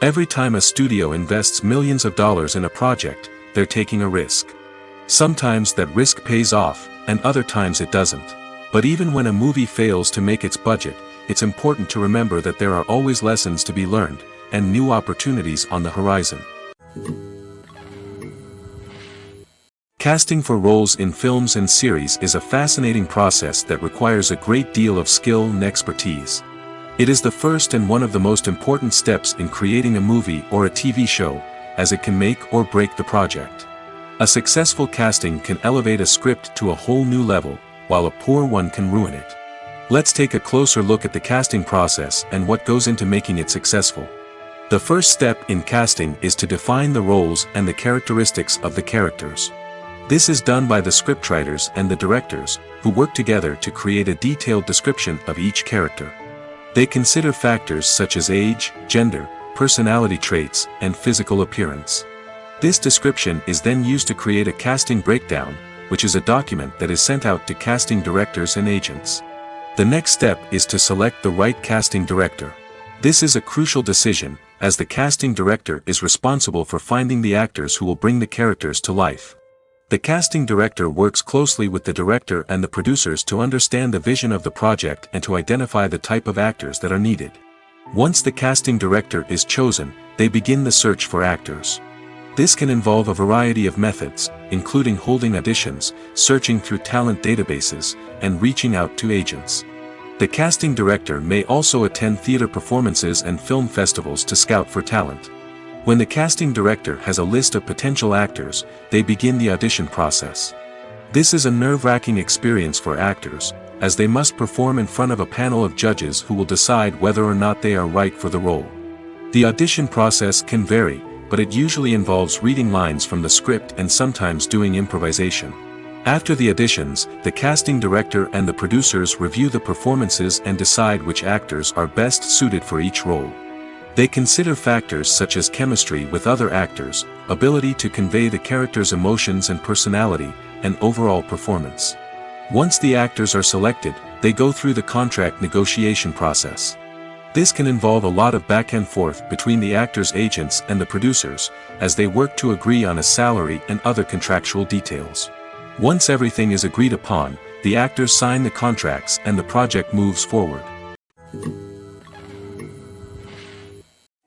Every time a studio invests millions of dollars in a project, they're taking a risk. Sometimes that risk pays off, and other times it doesn't. But even when a movie fails to make its budget, it's important to remember that there are always lessons to be learned, and new opportunities on the horizon. Casting for roles in films and series is a fascinating process that requires a great deal of skill and expertise. It is the first and one of the most important steps in creating a movie or a TV show, as it can make or break the project. A successful casting can elevate a script to a whole new level, while a poor one can ruin it. Let's take a closer look at the casting process and what goes into making it successful. The first step in casting is to define the roles and the characteristics of the characters. This is done by the scriptwriters and the directors, who work together to create a detailed description of each character. They consider factors such as age, gender, personality traits, and physical appearance. This description is then used to create a casting breakdown, which is a document that is sent out to casting directors and agents. The next step is to select the right casting director. This is a crucial decision, as the casting director is responsible for finding the actors who will bring the characters to life. The casting director works closely with the director and the producers to understand the vision of the project and to identify the type of actors that are needed. Once the casting director is chosen, they begin the search for actors. This can involve a variety of methods, including holding auditions, searching through talent databases, and reaching out to agents. The casting director may also attend theater performances and film festivals to scout for talent. When the casting director has a list of potential actors, they begin the audition process. This is a nerve-wracking experience for actors, as they must perform in front of a panel of judges who will decide whether or not they are right for the role. The audition process can vary, but it usually involves reading lines from the script and sometimes doing improvisation. After the auditions, the casting director and the producers review the performances and decide which actors are best suited for each role. They consider factors such as chemistry with other actors, ability to convey the character's emotions and personality, and overall performance. Once the actors are selected, they go through the contract negotiation process. This can involve a lot of back and forth between the actors' agents and the producers, as they work to agree on a salary and other contractual details. Once everything is agreed upon, the actors sign the contracts and the project moves forward.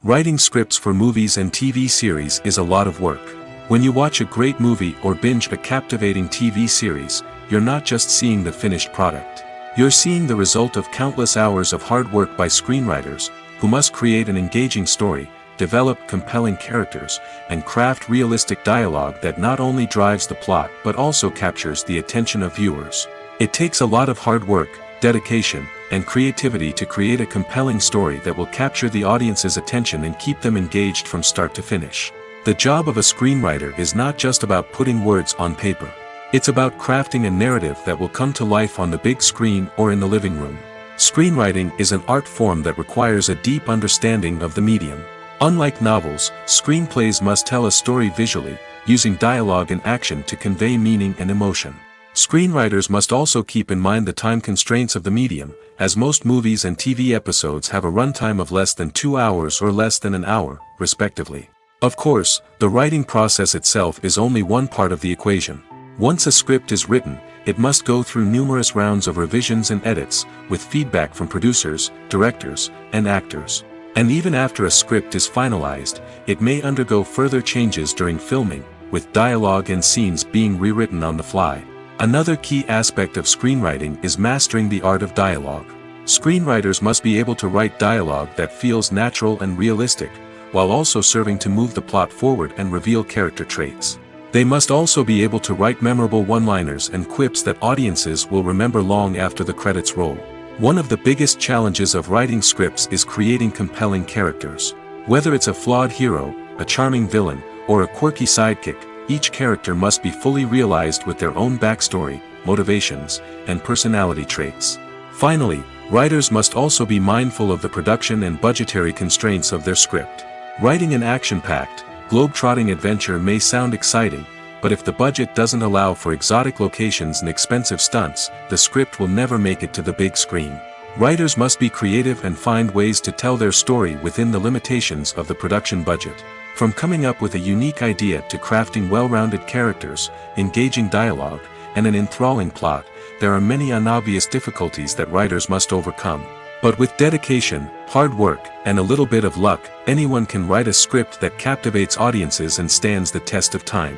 Writing scripts for movies and TV series is a lot of work. When you watch a great movie or binge a captivating TV series, you're not just seeing the finished product. You're seeing the result of countless hours of hard work by screenwriters, who must create an engaging story, develop compelling characters, and craft realistic dialogue that not only drives the plot but also captures the attention of viewers. It takes a lot of hard work, dedication, and creativity to create a compelling story that will capture the audience's attention and keep them engaged from start to finish. The job of a screenwriter is not just about putting words on paper. It's about crafting a narrative that will come to life on the big screen or in the living room. Screenwriting is an art form that requires a deep understanding of the medium. Unlike novels, screenplays must tell a story visually, using dialogue and action to convey meaning and emotion. Screenwriters must also keep in mind the time constraints of the medium, as most movies and TV episodes have a runtime of less than 2 hours or less than an hour, respectively. Of course, the writing process itself is only one part of the equation. Once a script is written, it must go through numerous rounds of revisions and edits, with feedback from producers, directors, and actors. And even after a script is finalized, it may undergo further changes during filming, with dialogue and scenes being rewritten on the fly. Another key aspect of screenwriting is mastering the art of dialogue. Screenwriters must be able to write dialogue that feels natural and realistic, while also serving to move the plot forward and reveal character traits. They must also be able to write memorable one-liners and quips that audiences will remember long after the credits roll. One of the biggest challenges of writing scripts is creating compelling characters. Whether it's a flawed hero, a charming villain, or a quirky sidekick, each character must be fully realized with their own backstory, motivations, and personality traits. Finally, writers must also be mindful of the production and budgetary constraints of their script. Writing an action-packed, globe-trotting adventure may sound exciting, but if the budget doesn't allow for exotic locations and expensive stunts, the script will never make it to the big screen. Writers must be creative and find ways to tell their story within the limitations of the production budget. From coming up with a unique idea to crafting well-rounded characters, engaging dialogue, and an enthralling plot, there are many unobvious difficulties that writers must overcome. But with dedication, hard work, and a little bit of luck, anyone can write a script that captivates audiences and stands the test of time.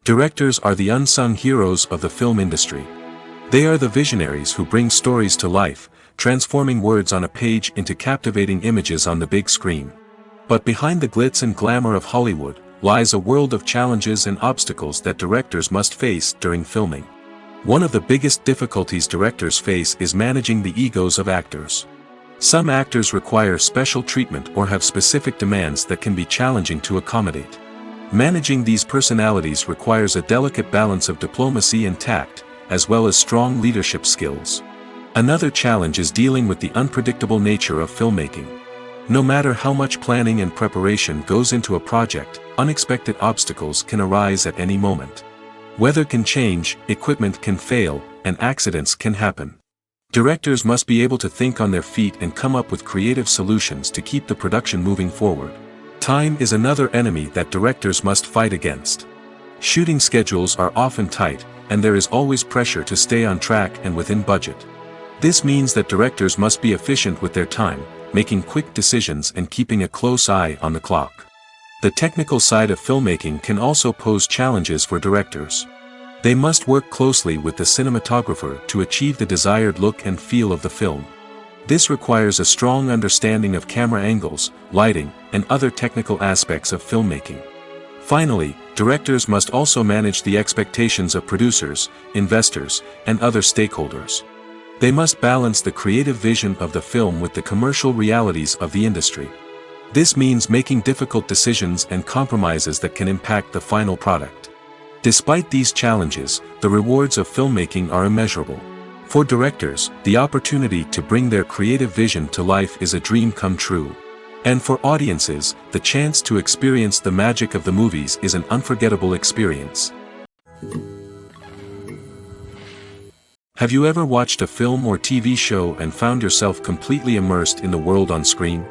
Directors are the unsung heroes of the film industry. They are the visionaries who bring stories to life, transforming words on a page into captivating images on the big screen. But behind the glitz and glamour of Hollywood lies a world of challenges and obstacles that directors must face during filming. One of the biggest difficulties directors face is managing the egos of actors. Some actors require special treatment or have specific demands that can be challenging to accommodate. Managing these personalities requires a delicate balance of diplomacy and tact, as well as strong leadership skills. Another challenge is dealing with the unpredictable nature of filmmaking. No matter how much planning and preparation goes into a project, unexpected obstacles can arise at any moment. Weather can change, equipment can fail, and accidents can happen. Directors must be able to think on their feet and come up with creative solutions to keep the production moving forward. Time is another enemy that directors must fight against. Shooting schedules are often tight, and there is always pressure to stay on track and within budget. This means that directors must be efficient with their time, making quick decisions and keeping a close eye on the clock. The technical side of filmmaking can also pose challenges for directors. They must work closely with the cinematographer to achieve the desired look and feel of the film. This requires a strong understanding of camera angles, lighting, and other technical aspects of filmmaking. Finally, directors must also manage the expectations of producers, investors, and other stakeholders. They must balance the creative vision of the film with the commercial realities of the industry. This means making difficult decisions and compromises that can impact the final product. Despite these challenges, the rewards of filmmaking are immeasurable. For directors, the opportunity to bring their creative vision to life is a dream come true. And for audiences, the chance to experience the magic of the movies is an unforgettable experience. Have you ever watched a film or TV show and found yourself completely immersed in the world on screen?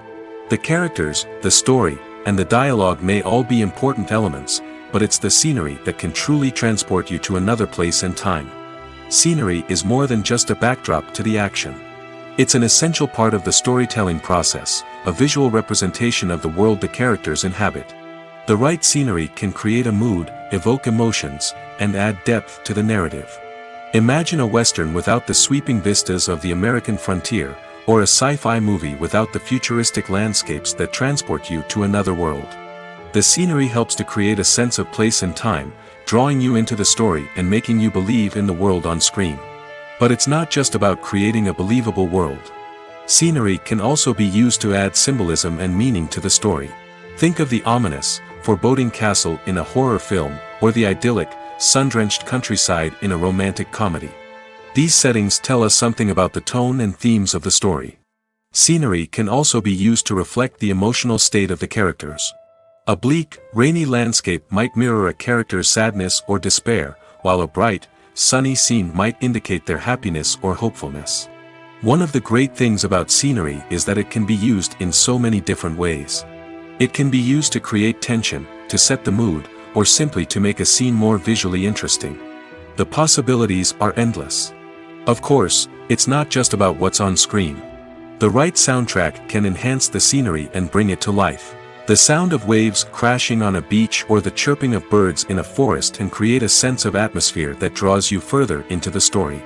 The characters, the story, and the dialogue may all be important elements, but it's the scenery that can truly transport you to another place and time. Scenery is more than just a backdrop to the action. It's an essential part of the storytelling process, a visual representation of the world the characters inhabit. The right scenery can create a mood, evoke emotions, and add depth to the narrative. Imagine a Western without the sweeping vistas of the American frontier, or a sci-fi movie without the futuristic landscapes that transport you to another world. The scenery helps to create a sense of place and time, drawing you into the story and making you believe in the world on screen. But it's not just about creating a believable world. Scenery can also be used to add symbolism and meaning to the story. Think of the ominous, foreboding castle in a horror film, or the idyllic, sun-drenched countryside in a romantic comedy. These settings tell us something about the tone and themes of the story. Scenery can also be used to reflect the emotional state of the characters. A bleak, rainy landscape might mirror a character's sadness or despair, while a bright, sunny scene might indicate their happiness or hopefulness. One of the great things about scenery is that it can be used in so many different ways. It can be used to create tension, to set the mood, or simply to make a scene more visually interesting. The possibilities are endless. Of course, it's not just about what's on screen. The right soundtrack can enhance the scenery and bring it to life. The sound of waves crashing on a beach or the chirping of birds in a forest can create a sense of atmosphere that draws you further into the story.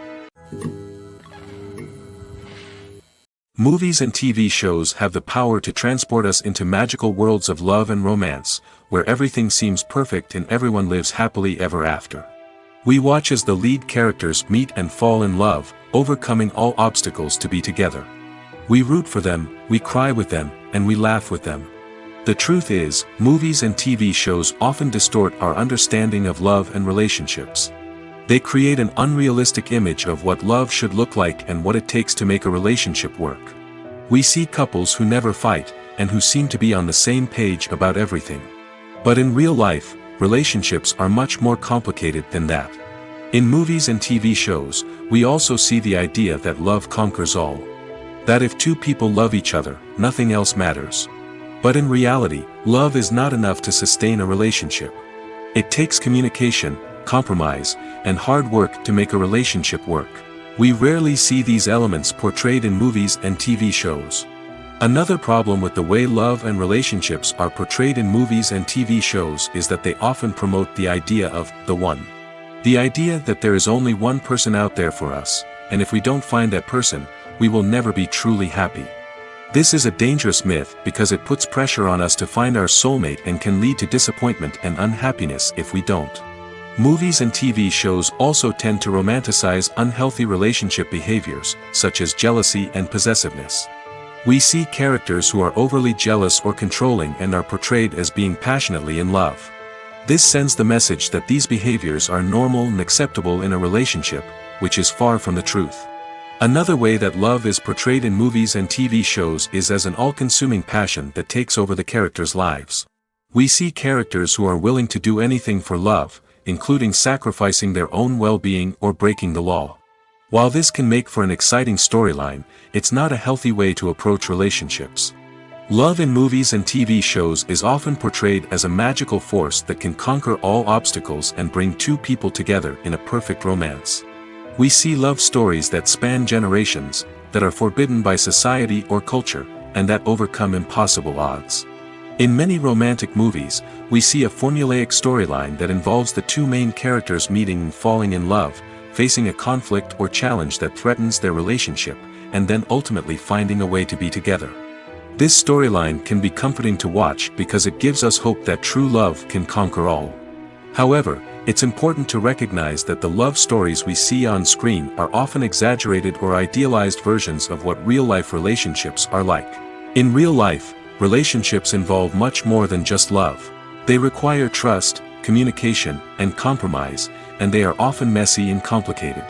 Movies and TV shows have the power to transport us into magical worlds of love and romance, where everything seems perfect and everyone lives happily ever after. We watch as the lead characters meet and fall in love, overcoming all obstacles to be together. We root for them, we cry with them, and we laugh with them. The truth is, movies and TV shows often distort our understanding of love and relationships. They create an unrealistic image of what love should look like and what it takes to make a relationship work. We see couples who never fight, and who seem to be on the same page about everything. But in real life, relationships are much more complicated than that. In movies and TV shows, we also see the idea that love conquers all. That if two people love each other, nothing else matters. But in reality, love is not enough to sustain a relationship. It takes communication, compromise, and hard work to make a relationship work. We rarely see these elements portrayed in movies and TV shows. Another problem with the way love and relationships are portrayed in movies and TV shows is that they often promote the idea of the one. The idea that there is only one person out there for us, and if we don't find that person, we will never be truly happy. This is a dangerous myth because it puts pressure on us to find our soulmate and can lead to disappointment and unhappiness if we don't. Movies and TV shows also tend to romanticize unhealthy relationship behaviors, such as jealousy and possessiveness. We see characters who are overly jealous or controlling and are portrayed as being passionately in love. This sends the message that these behaviors are normal and acceptable in a relationship, which is far from the truth. Another way that love is portrayed in movies and TV shows is as an all-consuming passion that takes over the characters' lives. We see characters who are willing to do anything for love, including sacrificing their own well-being or breaking the law. While this can make for an exciting storyline, it's not a healthy way to approach relationships. Love in movies and TV shows is often portrayed as a magical force that can conquer all obstacles and bring two people together in a perfect romance. We see love stories that span generations, that are forbidden by society or culture, and that overcome impossible odds. In many romantic movies, we see a formulaic storyline that involves the two main characters meeting and falling in love, facing a conflict or challenge that threatens their relationship, and then ultimately finding a way to be together. This storyline can be comforting to watch because it gives us hope that true love can conquer all. However, it's important to recognize that the love stories we see on screen are often exaggerated or idealized versions of what real-life relationships are like. In real life, relationships involve much more than just love. They require trust, communication, and compromise, and they are often messy and complicated.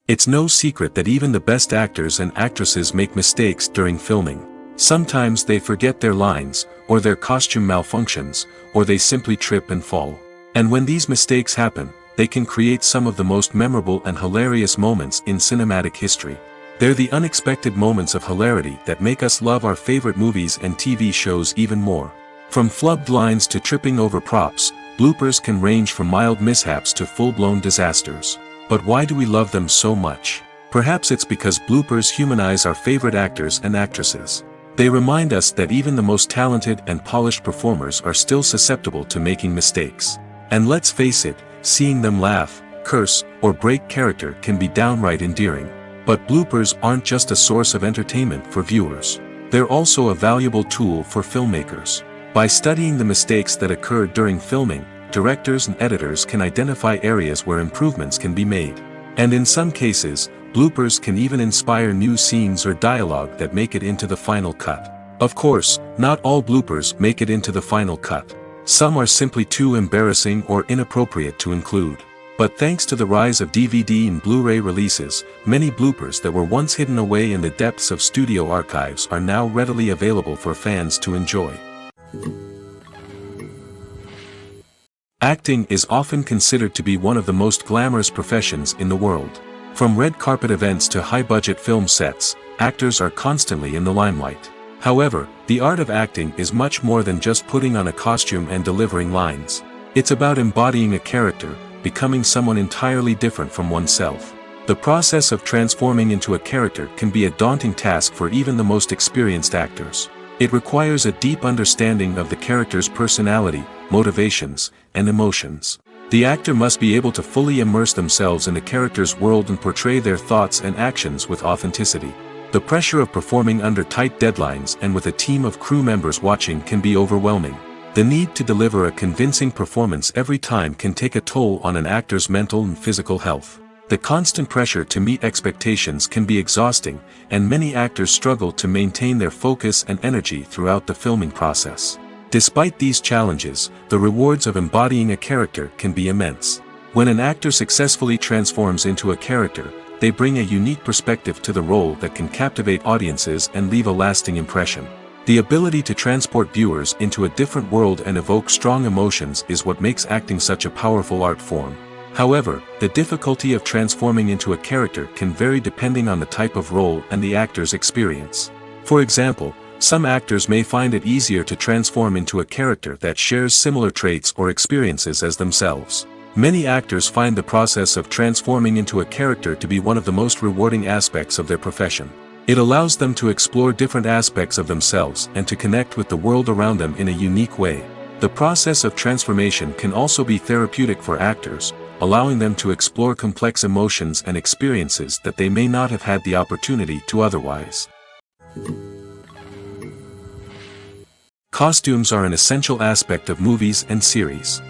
It's no secret that even the best actors and actresses make mistakes during filming. Sometimes they forget their lines, or their costume malfunctions, or they simply trip and fall. And when these mistakes happen, they can create some of the most memorable and hilarious moments in cinematic history. They're the unexpected moments of hilarity that make us love our favorite movies and TV shows even more. From flubbed lines to tripping over props, bloopers can range from mild mishaps to full-blown disasters. But why do we love them so much? Perhaps it's because bloopers humanize our favorite actors and actresses. They remind us that even the most talented and polished performers are still susceptible to making mistakes. And let's face it, seeing them laugh, curse, or break character can be downright endearing. But bloopers aren't just a source of entertainment for viewers. They're also a valuable tool for filmmakers. By studying the mistakes that occurred during filming, directors and editors can identify areas where improvements can be made. And in some cases, bloopers can even inspire new scenes or dialogue that make it into the final cut. Of course, not all bloopers make it into the final cut. Some are simply too embarrassing or inappropriate to include. But thanks to the rise of DVD and Blu-ray releases, many bloopers that were once hidden away in the depths of studio archives are now readily available for fans to enjoy. Acting is often considered to be one of the most glamorous professions in the world. From red carpet events to high-budget film sets, actors are constantly in the limelight. However, the art of acting is much more than just putting on a costume and delivering lines. It's about embodying a character, becoming someone entirely different from oneself. The process of transforming into a character can be a daunting task for even the most experienced actors. It requires a deep understanding of the character's personality, motivations, and emotions. The actor must be able to fully immerse themselves in the character's world and portray their thoughts and actions with authenticity. The pressure of performing under tight deadlines and with a team of crew members watching can be overwhelming. The need to deliver a convincing performance every time can take a toll on an actor's mental and physical health. The constant pressure to meet expectations can be exhausting, and many actors struggle to maintain their focus and energy throughout the filming process. Despite these challenges, the rewards of embodying a character can be immense. When an actor successfully transforms into a character, they bring a unique perspective to the role that can captivate audiences and leave a lasting impression. The ability to transport viewers into a different world and evoke strong emotions is what makes acting such a powerful art form. However, the difficulty of transforming into a character can vary depending on the type of role and the actor's experience. For example, some actors may find it easier to transform into a character that shares similar traits or experiences as themselves. Many actors find the process of transforming into a character to be one of the most rewarding aspects of their profession. It allows them to explore different aspects of themselves and to connect with the world around them in a unique way. The process of transformation can also be therapeutic for actors, allowing them to explore complex emotions and experiences that they may not have had the opportunity to otherwise. Costumes are an essential aspect of movies and series.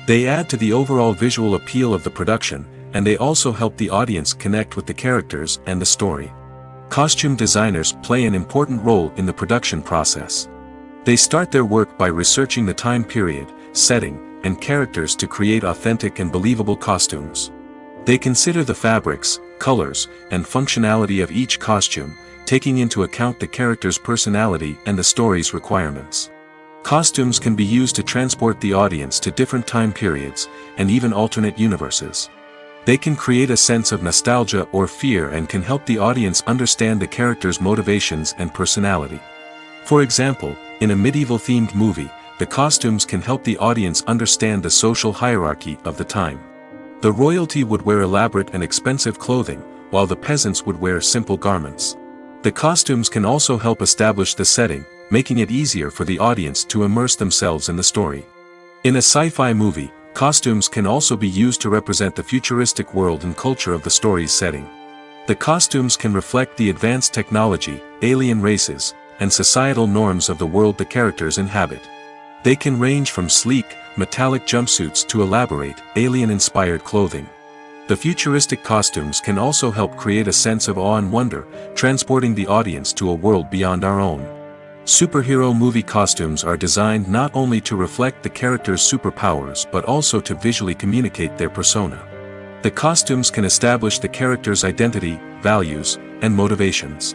They add to the overall visual appeal of the production, and they also help the audience connect with the characters and the story. Costume designers play an important role in the production process. They start their work by researching the time period, setting, and characters to create authentic and believable costumes. They consider the fabrics, colors, and functionality of each costume, taking into account the character's personality and the story's requirements. Costumes can be used to transport the audience to different time periods, and even alternate universes. They can create a sense of nostalgia or fear and can help the audience understand the character's motivations and personality. For example, in a medieval-themed movie, the costumes can help the audience understand the social hierarchy of the time. The royalty would wear elaborate and expensive clothing, while the peasants would wear simple garments. The costumes can also help establish the setting, making it easier for the audience to immerse themselves in the story. In a sci-fi movie, costumes can also be used to represent the futuristic world and culture of the story's setting. The costumes can reflect the advanced technology, alien races, and societal norms of the world the characters inhabit. They can range from sleek, metallic jumpsuits to elaborate, alien-inspired clothing. The futuristic costumes can also help create a sense of awe and wonder, transporting the audience to a world beyond our own. Superhero movie costumes are designed not only to reflect the character's superpowers but also to visually communicate their persona. The costumes can establish the character's identity, values, and motivations.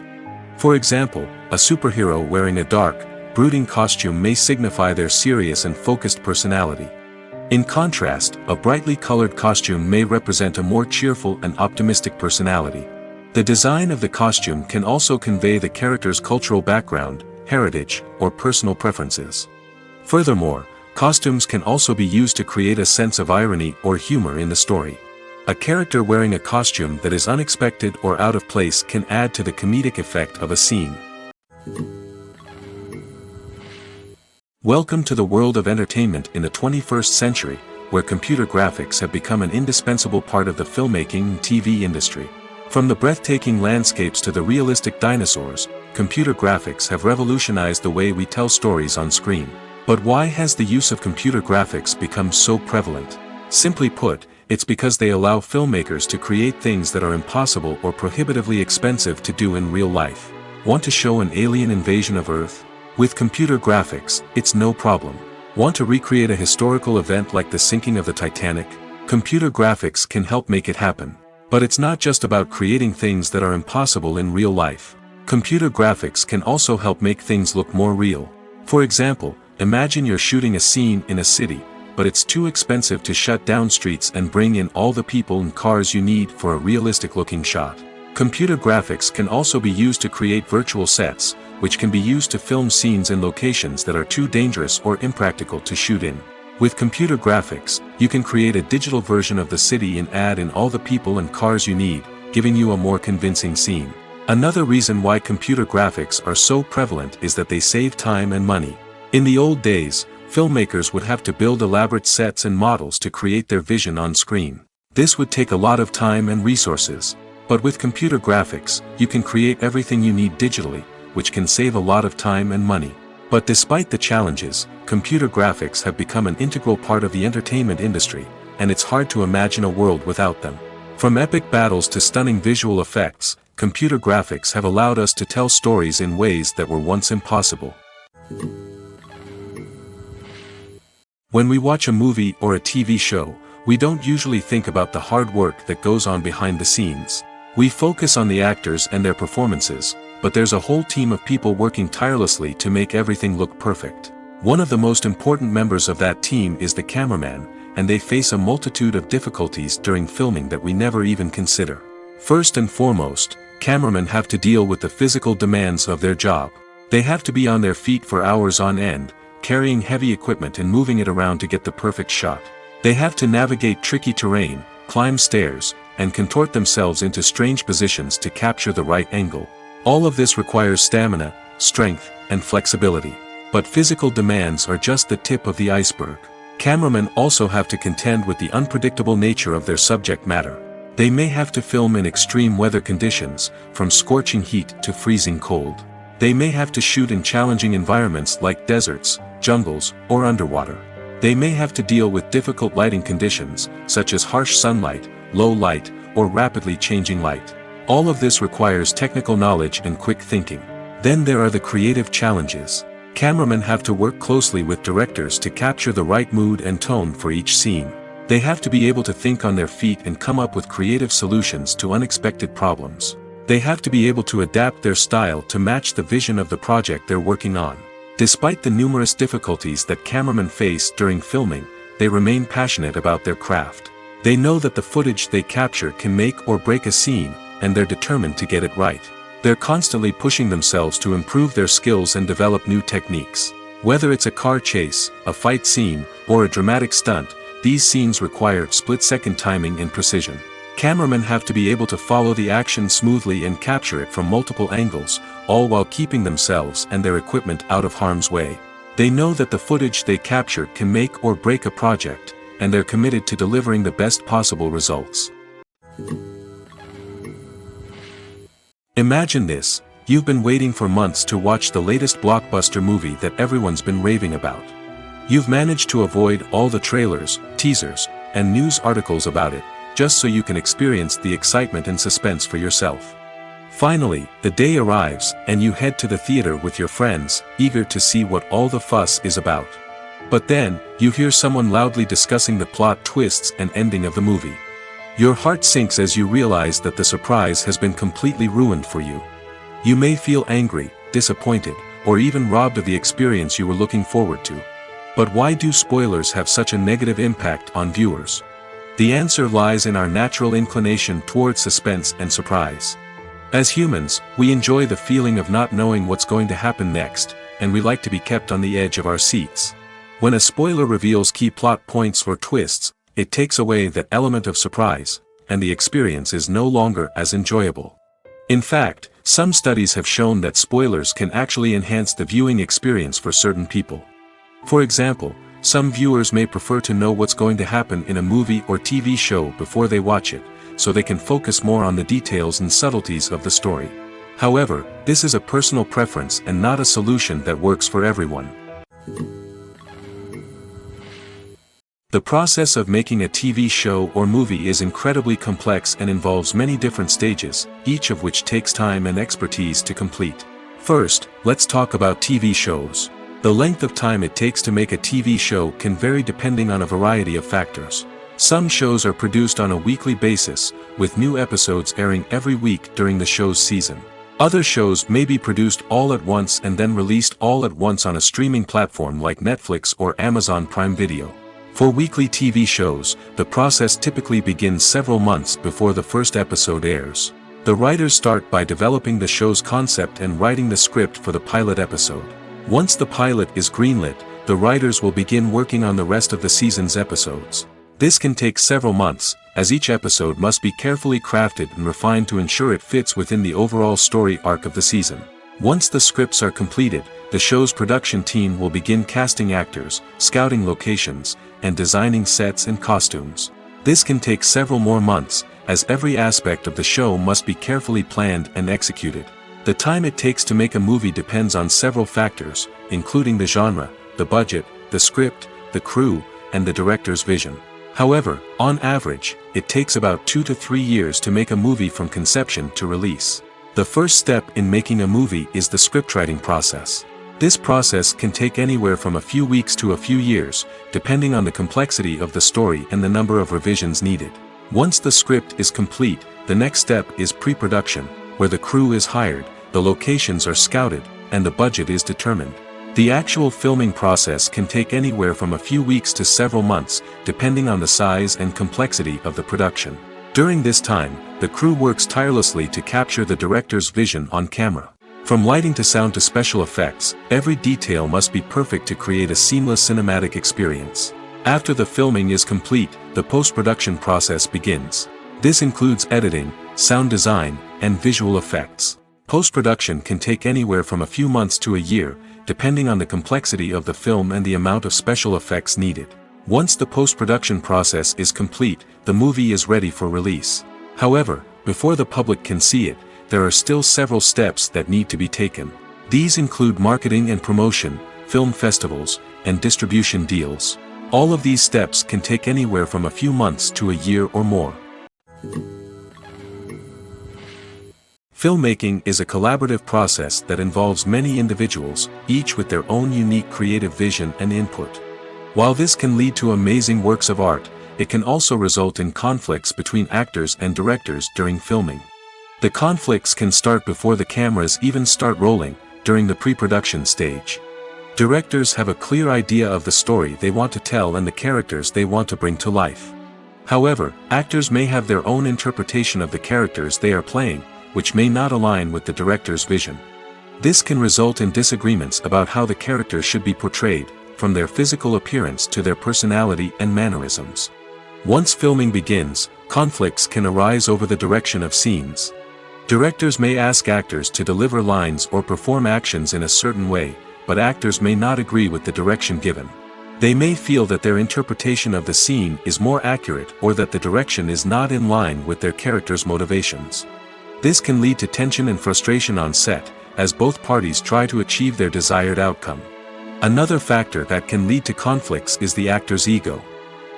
For example, a superhero wearing a dark, brooding costume may signify their serious and focused personality. In contrast, a brightly colored costume may represent a more cheerful and optimistic personality. The design of the costume can also convey the character's cultural background, heritage, or personal preferences. Furthermore, costumes can also be used to create a sense of irony or humor in the story. A character wearing a costume that is unexpected or out of place can add to the comedic effect of a scene. Welcome to the world of entertainment in the 21st century, where computer graphics have become an indispensable part of the filmmaking and TV industry. From the breathtaking landscapes to the realistic dinosaurs, computer graphics have revolutionized the way we tell stories on screen. But why has the use of computer graphics become so prevalent? Simply put, it's because they allow filmmakers to create things that are impossible or prohibitively expensive to do in real life. Want to show an alien invasion of Earth? With computer graphics, it's no problem. Want to recreate a historical event like the sinking of the Titanic? Computer graphics can help make it happen. But it's not just about creating things that are impossible in real life. Computer graphics can also help make things look more real. For example, imagine you're shooting a scene in a city, but it's too expensive to shut down streets and bring in all the people and cars you need for a realistic-looking shot. Computer graphics can also be used to create virtual sets, which can be used to film scenes in locations that are too dangerous or impractical to shoot in. With computer graphics, you can create a digital version of the city and add in all the people and cars you need, giving you a more convincing scene. Another reason why computer graphics are so prevalent is that they save time and money. In the old days, filmmakers would have to build elaborate sets and models to create their vision on screen. This would take a lot of time and resources. But with computer graphics, you can create everything you need digitally, which can save a lot of time and money. But despite the challenges, computer graphics have become an integral part of the entertainment industry, and it's hard to imagine a world without them. From epic battles to stunning visual effects, computer graphics have allowed us to tell stories in ways that were once impossible. When we watch a movie or a TV show, we don't usually think about the hard work that goes on behind the scenes. We focus on the actors and their performances, but there's a whole team of people working tirelessly to make everything look perfect. One of the most important members of that team is the cameraman, and they face a multitude of difficulties during filming that we never even consider. First and foremost, cameramen have to deal with the physical demands of their job. They have to be on their feet for hours on end, carrying heavy equipment and moving it around to get the perfect shot. They have to navigate tricky terrain, climb stairs, and contort themselves into strange positions to capture the right angle. All of this requires stamina, strength, and flexibility. But physical demands are just the tip of the iceberg. Cameramen also have to contend with the unpredictable nature of their subject matter. They may have to film in extreme weather conditions, from scorching heat to freezing cold. They may have to shoot in challenging environments like deserts, jungles, or underwater. They may have to deal with difficult lighting conditions, such as harsh sunlight, low light, or rapidly changing light. All of this requires technical knowledge and quick thinking. Then there are the creative challenges. Cameramen have to work closely with directors to capture the right mood and tone for each scene. They have to be able to think on their feet and come up with creative solutions to unexpected problems. They have to be able to adapt their style to match the vision of the project they're working on. Despite the numerous difficulties that cameramen face during filming, they remain passionate about their craft. They know that the footage they capture can make or break a scene, and they're determined to get it right. They're constantly pushing themselves to improve their skills and develop new techniques. Whether it's a car chase, a fight scene, or a dramatic stunt, these scenes require split-second timing and precision. Cameramen have to be able to follow the action smoothly and capture it from multiple angles, all while keeping themselves and their equipment out of harm's way. They know that the footage they capture can make or break a project, and they're committed to delivering the best possible results. Imagine this: you've been waiting for months to watch the latest blockbuster movie that everyone's been raving about. You've managed to avoid all the trailers, teasers, and news articles about it, just so you can experience the excitement and suspense for yourself. Finally, the day arrives, and you head to the theater with your friends, eager to see what all the fuss is about. But then, you hear someone loudly discussing the plot twists and ending of the movie. Your heart sinks as you realize that the surprise has been completely ruined for you. You may feel angry, disappointed, or even robbed of the experience you were looking forward to. But why do spoilers have such a negative impact on viewers? The answer lies in our natural inclination toward suspense and surprise. As humans, we enjoy the feeling of not knowing what's going to happen next, and we like to be kept on the edge of our seats. When a spoiler reveals key plot points or twists, it takes away that element of surprise, and the experience is no longer as enjoyable. In fact, some studies have shown that spoilers can actually enhance the viewing experience for certain people. For example, some viewers may prefer to know what's going to happen in a movie or TV show before they watch it, so they can focus more on the details and subtleties of the story. However, this is a personal preference and not a solution that works for everyone. The process of making a TV show or movie is incredibly complex and involves many different stages, each of which takes time and expertise to complete. First, let's talk about TV shows. The length of time it takes to make a TV show can vary depending on a variety of factors. Some shows are produced on a weekly basis, with new episodes airing every week during the show's season. Other shows may be produced all at once and then released all at once on a streaming platform like Netflix or Amazon Prime Video. For weekly TV shows, the process typically begins several months before the first episode airs. The writers start by developing the show's concept and writing the script for the pilot episode. Once the pilot is greenlit, the writers will begin working on the rest of the season's episodes. This can take several months, as each episode must be carefully crafted and refined to ensure it fits within the overall story arc of the season. Once the scripts are completed, the show's production team will begin casting actors, scouting locations, and designing sets and costumes. This can take several more months, as every aspect of the show must be carefully planned and executed. The time it takes to make a movie depends on several factors, including the genre, the budget, the script, the crew, and the director's vision. However, on average, it takes about 2 to 3 years to make a movie from conception to release. The first step in making a movie is the scriptwriting process. This process can take anywhere from a few weeks to a few years, depending on the complexity of the story and the number of revisions needed. Once the script is complete, the next step is pre-production, where the crew is hired, the locations are scouted, and the budget is determined. The actual filming process can take anywhere from a few weeks to several months, depending on the size and complexity of the production. During this time, the crew works tirelessly to capture the director's vision on camera. From lighting to sound to special effects, every detail must be perfect to create a seamless cinematic experience. After the filming is complete, the post-production process begins. This includes editing, sound design, and visual effects. Post-production can take anywhere from a few months to a year, depending on the complexity of the film and the amount of special effects needed. Once the post-production process is complete, the movie is ready for release. However, before the public can see it, there are still several steps that need to be taken. These include marketing and promotion, film festivals, and distribution deals. All of these steps can take anywhere from a few months to a year or more. Filmmaking is a collaborative process that involves many individuals, each with their own unique creative vision and input. While this can lead to amazing works of art, it can also result in conflicts between actors and directors during filming. The conflicts can start before the cameras even start rolling, during the pre-production stage. Directors have a clear idea of the story they want to tell and the characters they want to bring to life. However, actors may have their own interpretation of the characters they are playing, which may not align with the director's vision. This can result in disagreements about how the characters should be portrayed, from their physical appearance to their personality and mannerisms. Once filming begins, conflicts can arise over the direction of scenes. Directors may ask actors to deliver lines or perform actions in a certain way, but actors may not agree with the direction given. They may feel that their interpretation of the scene is more accurate or that the direction is not in line with their character's motivations. This can lead to tension and frustration on set, as both parties try to achieve their desired outcome. Another factor that can lead to conflicts is the actor's ego.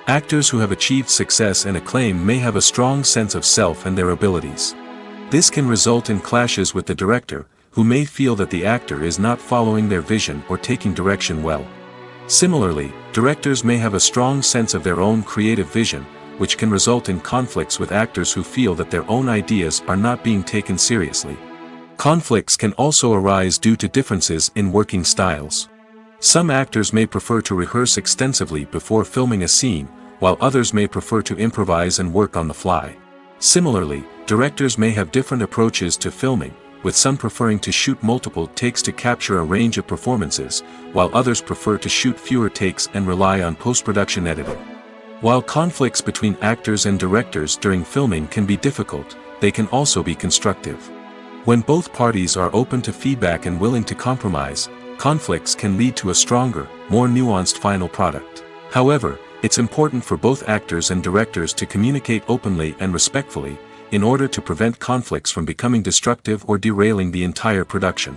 Actors who have achieved success and acclaim may have a strong sense of self and their abilities. This can result in clashes with the director, who may feel that the actor is not following their vision or taking direction well. Similarly, directors may have a strong sense of their own creative vision, which can result in conflicts with actors who feel that their own ideas are not being taken seriously. Conflicts can also arise due to differences in working styles. Some actors may prefer to rehearse extensively before filming a scene, while others may prefer to improvise and work on the fly. Similarly, directors may have different approaches to filming, with some preferring to shoot multiple takes to capture a range of performances, while others prefer to shoot fewer takes and rely on post-production editing. While conflicts between actors and directors during filming can be difficult, they can also be constructive. When both parties are open to feedback and willing to compromise, conflicts can lead to a stronger, more nuanced final product. However, it's important for both actors and directors to communicate openly and respectfully, in order to prevent conflicts from becoming destructive or derailing the entire production.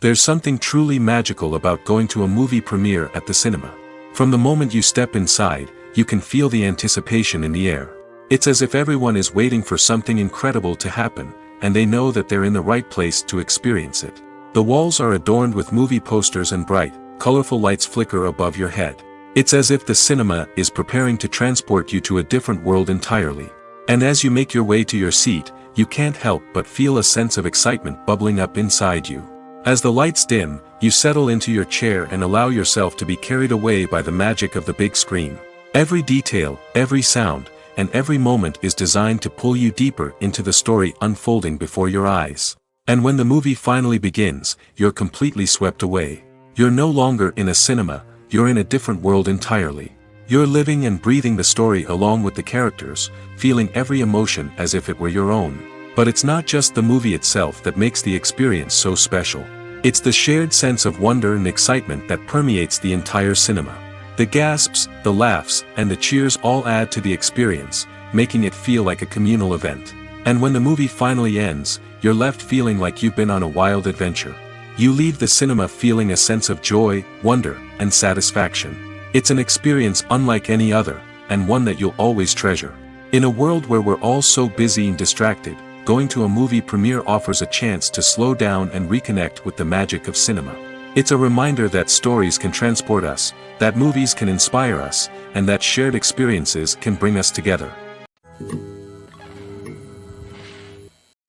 There's something truly magical about going to a movie premiere at the cinema. From the moment you step inside, you can feel the anticipation in the air. It's as if everyone is waiting for something incredible to happen, and they know that they're in the right place to experience it. The walls are adorned with movie posters and bright, colorful lights flicker above your head. It's as if the cinema is preparing to transport you to a different world entirely. And as you make your way to your seat, you can't help but feel a sense of excitement bubbling up inside you. As the lights dim, you settle into your chair and allow yourself to be carried away by the magic of the big screen. Every detail, every sound, and every moment is designed to pull you deeper into the story unfolding before your eyes. And when the movie finally begins, you're completely swept away. You're no longer in a cinema, you're in a different world entirely. You're living and breathing the story along with the characters, feeling every emotion as if it were your own. But it's not just the movie itself that makes the experience so special. It's the shared sense of wonder and excitement that permeates the entire cinema. The gasps, the laughs, and the cheers all add to the experience, making it feel like a communal event. And when the movie finally ends, you're left feeling like you've been on a wild adventure. You leave the cinema feeling a sense of joy, wonder, and satisfaction. It's an experience unlike any other, and one that you'll always treasure. In a world where we're all so busy and distracted, going to a movie premiere offers a chance to slow down and reconnect with the magic of cinema. It's a reminder that stories can transport us, that movies can inspire us, and that shared experiences can bring us together.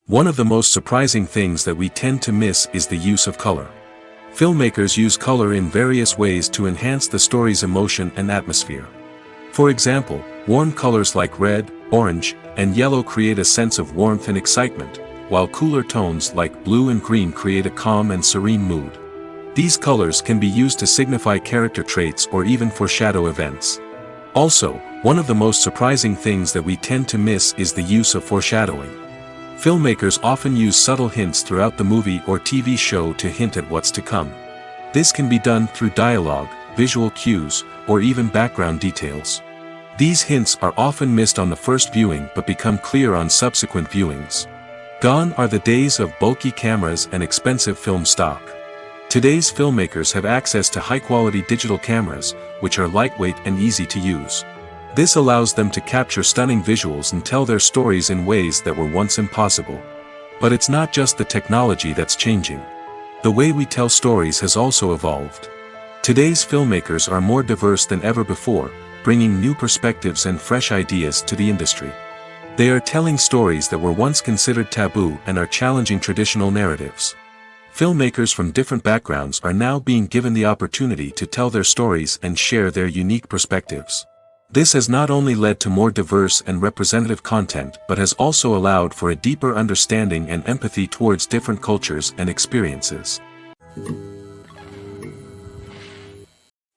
One of the most surprising things that we tend to miss is the use of color. Filmmakers use color in various ways to enhance the story's emotion and atmosphere. For example, warm colors like red, orange, and yellow create a sense of warmth and excitement, while cooler tones like blue and green create a calm and serene mood. These colors can be used to signify character traits or even foreshadow events. Also, one of the most surprising things that we tend to miss is the use of foreshadowing. Filmmakers often use subtle hints throughout the movie or TV show to hint at what's to come. This can be done through dialogue, visual cues, or even background details. These hints are often missed on the first viewing but become clear on subsequent viewings. Gone are the days of bulky cameras and expensive film stock. Today's filmmakers have access to high-quality digital cameras, which are lightweight and easy to use. This allows them to capture stunning visuals and tell their stories in ways that were once impossible. But it's not just the technology that's changing. The way we tell stories has also evolved. Today's filmmakers are more diverse than ever before, bringing new perspectives and fresh ideas to the industry. They are telling stories that were once considered taboo and are challenging traditional narratives. Filmmakers from different backgrounds are now being given the opportunity to tell their stories and share their unique perspectives. This has not only led to more diverse and representative content but has also allowed for a deeper understanding and empathy towards different cultures and experiences.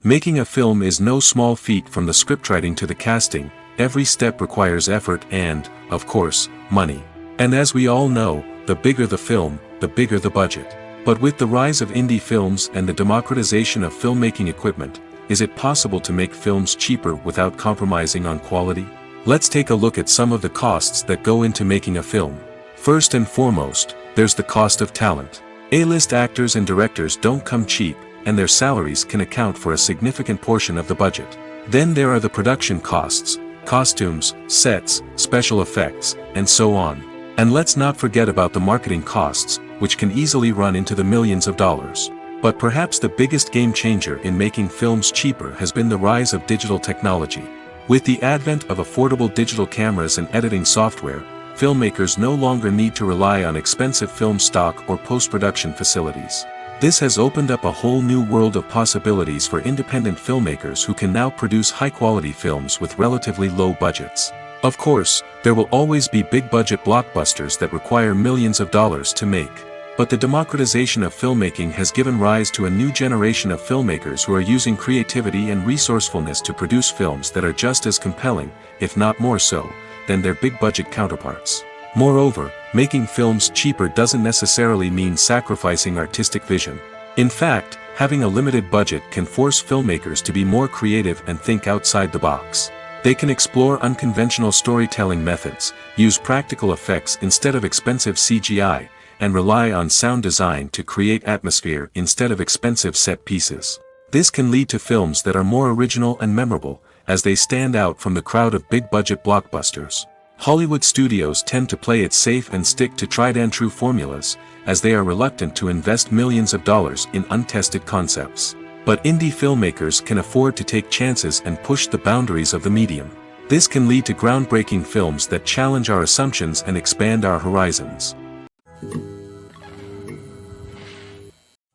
Making a film is no small feat. From the scriptwriting to the casting, every step requires effort and, of course, money. And as we all know, the bigger the film, the bigger the budget. But with the rise of indie films and the democratization of filmmaking equipment, is it possible to make films cheaper without compromising on quality? Let's take a look at some of the costs that go into making a film. First and foremost, there's the cost of talent. A-list actors and directors don't come cheap, and their salaries can account for a significant portion of the budget. Then there are the production costs, costumes, sets, special effects, and so on. And let's not forget about the marketing costs, which can easily run into the millions of dollars. But perhaps the biggest game changer in making films cheaper has been the rise of digital technology. With the advent of affordable digital cameras and editing software, filmmakers no longer need to rely on expensive film stock or post-production facilities. This has opened up a whole new world of possibilities for independent filmmakers who can now produce high-quality films with relatively low budgets. Of course, there will always be big-budget blockbusters that require millions of dollars to make. But the democratization of filmmaking has given rise to a new generation of filmmakers who are using creativity and resourcefulness to produce films that are just as compelling, if not more so, than their big-budget counterparts. Moreover, making films cheaper doesn't necessarily mean sacrificing artistic vision. In fact, having a limited budget can force filmmakers to be more creative and think outside the box. They can explore unconventional storytelling methods, use practical effects instead of expensive CGI, and rely on sound design to create atmosphere instead of expensive set pieces. This can lead to films that are more original and memorable, as they stand out from the crowd of big-budget blockbusters. Hollywood studios tend to play it safe and stick to tried-and-true formulas, as they are reluctant to invest millions of dollars in untested concepts. But indie filmmakers can afford to take chances and push the boundaries of the medium. This can lead to groundbreaking films that challenge our assumptions and expand our horizons.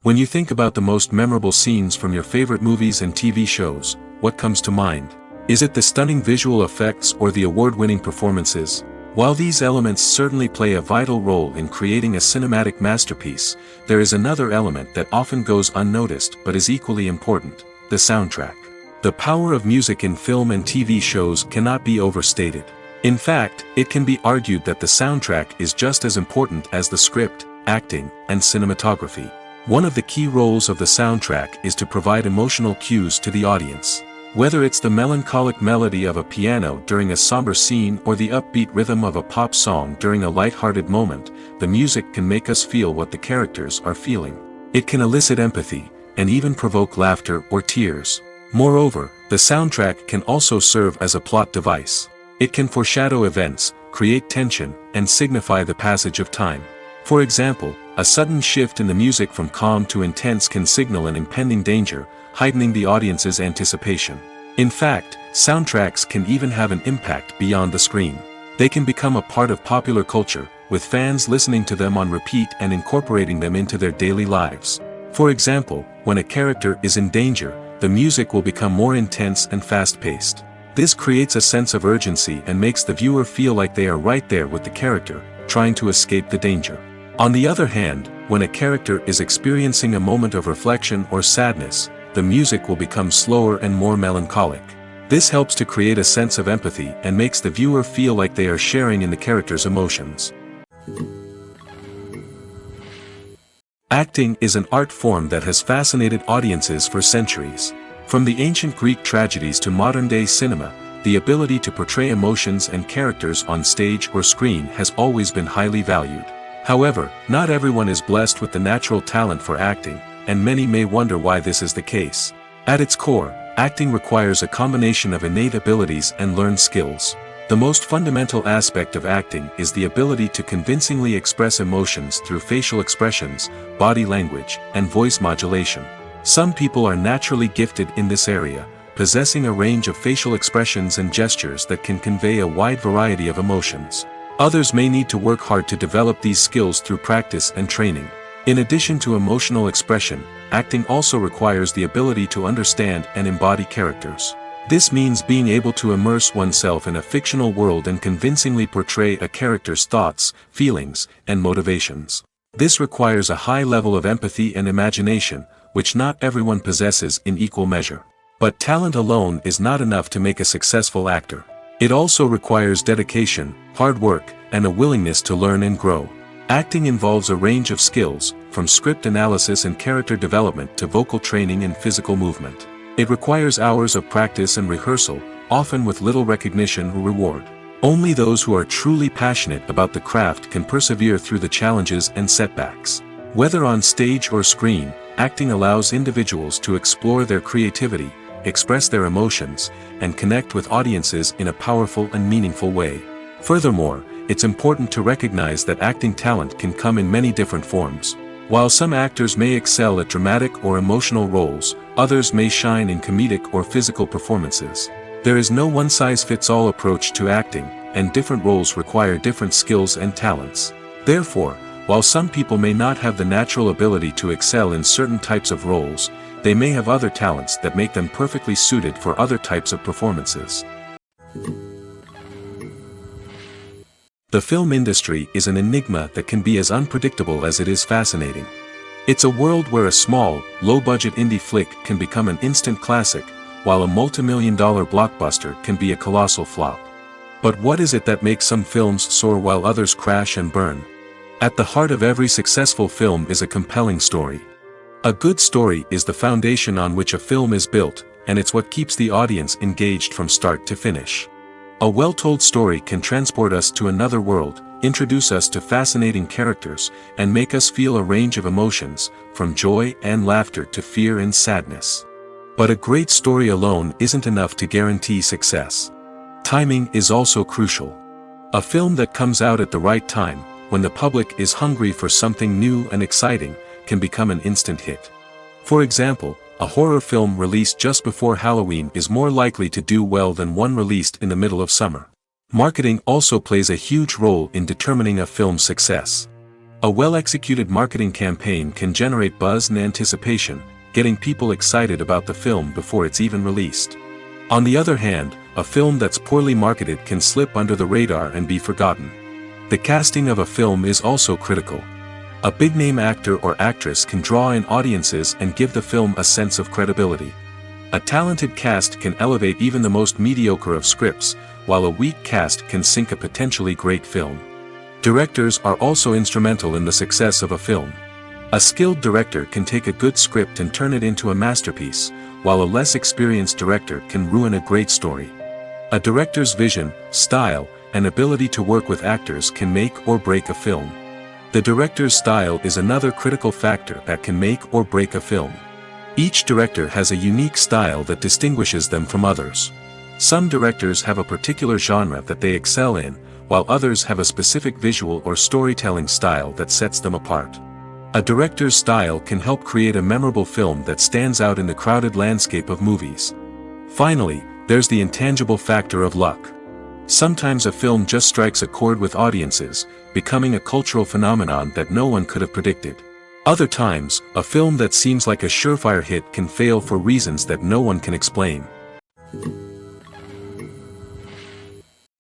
When you think about the most memorable scenes from your favorite movies and TV shows, what comes to mind? Is it the stunning visual effects or the award-winning performances? While these elements certainly play a vital role in creating a cinematic masterpiece, there is another element that often goes unnoticed but is equally important: the soundtrack. The power of music in film and TV shows cannot be overstated. In fact, it can be argued that the soundtrack is just as important as the script, acting, and cinematography. One of the key roles of the soundtrack is to provide emotional cues to the audience. Whether it's the melancholic melody of a piano during a somber scene or the upbeat rhythm of a pop song during a light-hearted moment, the music can make us feel what the characters are feeling. It can elicit empathy, and even provoke laughter or tears. Moreover, the soundtrack can also serve as a plot device. It can foreshadow events, create tension, and signify the passage of time. For example, a sudden shift in the music from calm to intense can signal an impending danger, heightening the audience's anticipation. In fact, soundtracks can even have an impact beyond the screen. They can become a part of popular culture, with fans listening to them on repeat and incorporating them into their daily lives. For example, when a character is in danger, the music will become more intense and fast-paced. This creates a sense of urgency and makes the viewer feel like they are right there with the character, trying to escape the danger. On the other hand, when a character is experiencing a moment of reflection or sadness, the music will become slower and more melancholic. This helps to create a sense of empathy and makes the viewer feel like they are sharing in the character's emotions. Acting is an art form that has fascinated audiences for centuries. From the ancient Greek tragedies to modern-day cinema, the ability to portray emotions and characters on stage or screen has always been highly valued. However, not everyone is blessed with the natural talent for acting, and many may wonder why this is the case. At its core, acting requires a combination of innate abilities and learned skills. The most fundamental aspect of acting is the ability to convincingly express emotions through facial expressions, body language, and voice modulation. Some people are naturally gifted in this area, possessing a range of facial expressions and gestures that can convey a wide variety of emotions. Others may need to work hard to develop these skills through practice and training. In addition to emotional expression, acting also requires the ability to understand and embody characters. This means being able to immerse oneself in a fictional world and convincingly portray a character's thoughts, feelings, and motivations. This requires a high level of empathy and imagination, which not everyone possesses in equal measure. But talent alone is not enough to make a successful actor. It also requires dedication, hard work, and a willingness to learn and grow. Acting involves a range of skills, from script analysis and character development to vocal training and physical movement. It requires hours of practice and rehearsal, often with little recognition or reward. Only those who are truly passionate about the craft can persevere through the challenges and setbacks. Whether on stage or screen, acting allows individuals to explore their creativity, express their emotions, and connect with audiences in a powerful and meaningful way. Furthermore, it's important to recognize that acting talent can come in many different forms. While some actors may excel at dramatic or emotional roles, others may shine in comedic or physical performances. There is no one-size-fits-all approach to acting, and different roles require different skills and talents. Therefore, while some people may not have the natural ability to excel in certain types of roles, they may have other talents that make them perfectly suited for other types of performances. The film industry is an enigma that can be as unpredictable as it is fascinating. It's a world where a small, low-budget indie flick can become an instant classic, while a multi-million-dollar blockbuster can be a colossal flop. But what is it that makes some films soar while others crash and burn? At the heart of every successful film is a compelling story. A good story is the foundation on which a film is built, and it's what keeps the audience engaged from start to finish. A well-told story can transport us to another world, introduce us to fascinating characters, and make us feel a range of emotions, from joy and laughter to fear and sadness. But a great story alone isn't enough to guarantee success. Timing is also crucial. A film that comes out at the right time, when the public is hungry for something new and exciting, can become an instant hit. For example, a horror film released just before Halloween is more likely to do well than one released in the middle of summer. Marketing also plays a huge role in determining a film's success. A well-executed marketing campaign can generate buzz and anticipation, getting people excited about the film before it's even released. On the other hand, a film that's poorly marketed can slip under the radar and be forgotten. The casting of a film is also critical. A big-name actor or actress can draw in audiences and give the film a sense of credibility. A talented cast can elevate even the most mediocre of scripts, while a weak cast can sink a potentially great film. Directors are also instrumental in the success of a film. A skilled director can take a good script and turn it into a masterpiece, while a less experienced director can ruin a great story. A director's vision, style, and ability to work with actors can make or break a film. The director's style is another critical factor that can make or break a film. Each director has a unique style that distinguishes them from others. Some directors have a particular genre that they excel in, while others have a specific visual or storytelling style that sets them apart. A director's style can help create a memorable film that stands out in the crowded landscape of movies. Finally, there's the intangible factor of luck. Sometimes a film just strikes a chord with audiences, becoming a cultural phenomenon that no one could have predicted. Other times, a film that seems like a surefire hit can fail for reasons that no one can explain.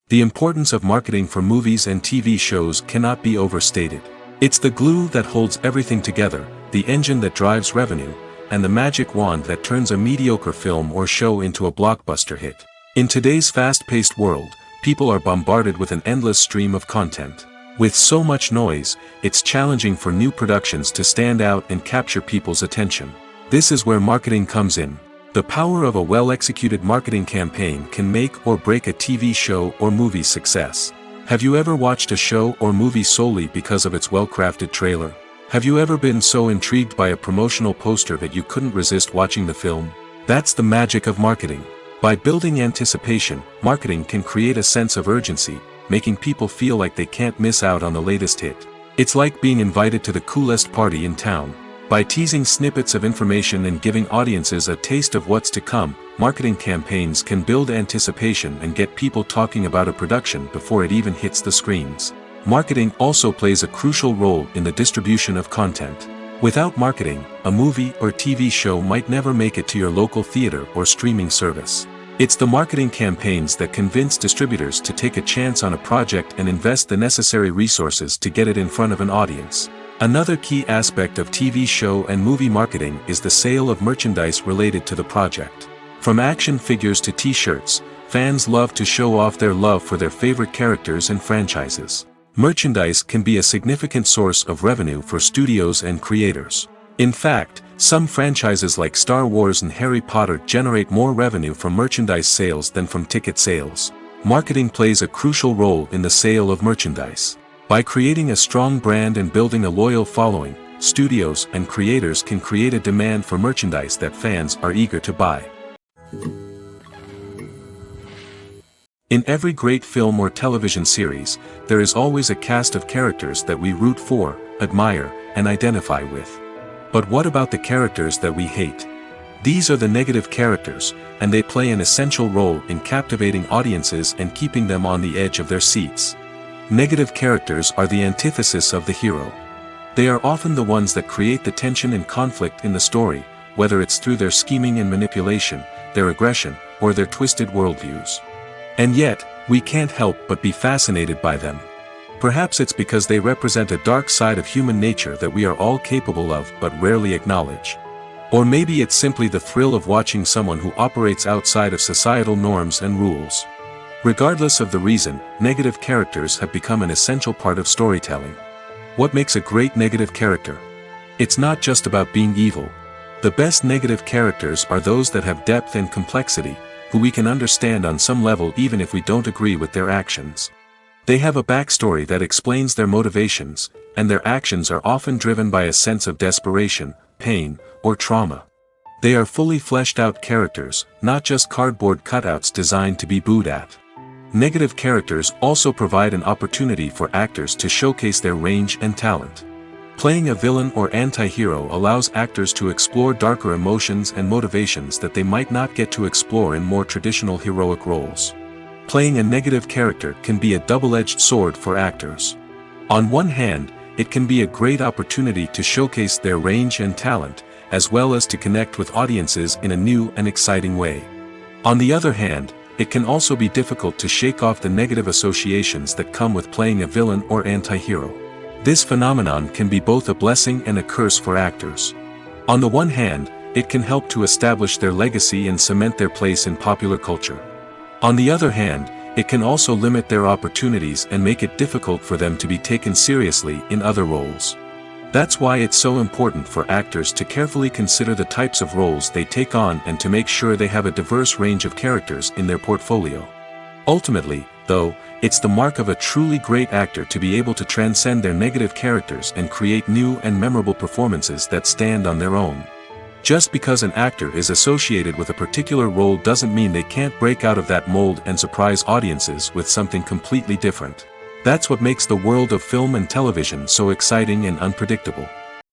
The importance of marketing for movies and TV shows cannot be overstated. It's the glue that holds everything together, the engine that drives revenue, and the magic wand that turns a mediocre film or show into a blockbuster hit. In today's fast-paced world, people are bombarded with an endless stream of content. With so much noise, it's challenging for new productions to stand out and capture people's attention. This is where marketing comes in. The power of a well-executed marketing campaign can make or break a TV show or movie's success. Have you ever watched a show or movie solely because of its well-crafted trailer? Have you ever been so intrigued by a promotional poster that you couldn't resist watching the film? That's the magic of marketing. By building anticipation, marketing can create a sense of urgency, making people feel like they can't miss out on the latest hit. It's like being invited to the coolest party in town. By teasing snippets of information and giving audiences a taste of what's to come, marketing campaigns can build anticipation and get people talking about a production before it even hits the screens. Marketing also plays a crucial role in the distribution of content. Without marketing, a movie or TV show might never make it to your local theater or streaming service. It's the marketing campaigns that convince distributors to take a chance on a project and invest the necessary resources to get it in front of an audience. Another key aspect of TV show and movie marketing is the sale of merchandise related to the project. From action figures to t-shirts, fans love to show off their love for their favorite characters and franchises. Merchandise can be a significant source of revenue for studios and creators. In fact, some franchises like Star Wars and Harry Potter generate more revenue from merchandise sales than from ticket sales. Marketing plays a crucial role in the sale of merchandise. By creating a strong brand and building a loyal following, studios and creators can create a demand for merchandise that fans are eager to buy. In every great film or television series, there is always a cast of characters that we root for, admire, and identify with. But what about the characters that we hate? These are the negative characters, and they play an essential role in captivating audiences and keeping them on the edge of their seats. Negative characters are the antithesis of the hero. They are often the ones that create the tension and conflict in the story, whether it's through their scheming and manipulation, their aggression, or their twisted worldviews. And yet, we can't help but be fascinated by them. Perhaps it's because they represent a dark side of human nature that we are all capable of but rarely acknowledge. Or maybe it's simply the thrill of watching someone who operates outside of societal norms and rules. Regardless of the reason, negative characters have become an essential part of storytelling. What makes a great negative character? It's not just about being evil. The best negative characters are those that have depth and complexity, who we can understand on some level even if we don't agree with their actions. They have a backstory that explains their motivations, and their actions are often driven by a sense of desperation, pain, or trauma. They are fully fleshed out characters, not just cardboard cutouts designed to be booed at. Negative characters also provide an opportunity for actors to showcase their range and talent. Playing a villain or anti-hero allows actors to explore darker emotions and motivations that they might not get to explore in more traditional heroic roles. Playing a negative character can be a double-edged sword for actors. On one hand, it can be a great opportunity to showcase their range and talent, as well as to connect with audiences in a new and exciting way. On the other hand, it can also be difficult to shake off the negative associations that come with playing a villain or anti-hero. This phenomenon can be both a blessing and a curse for actors. On the one hand, it can help to establish their legacy and cement their place in popular culture. On the other hand, it can also limit their opportunities and make it difficult for them to be taken seriously in other roles. That's why it's so important for actors to carefully consider the types of roles they take on and to make sure they have a diverse range of characters in their portfolio. Ultimately, though, it's the mark of a truly great actor to be able to transcend their negative characters and create new and memorable performances that stand on their own. Just because an actor is associated with a particular role doesn't mean they can't break out of that mold and surprise audiences with something completely different. That's what makes the world of film and television so exciting and unpredictable.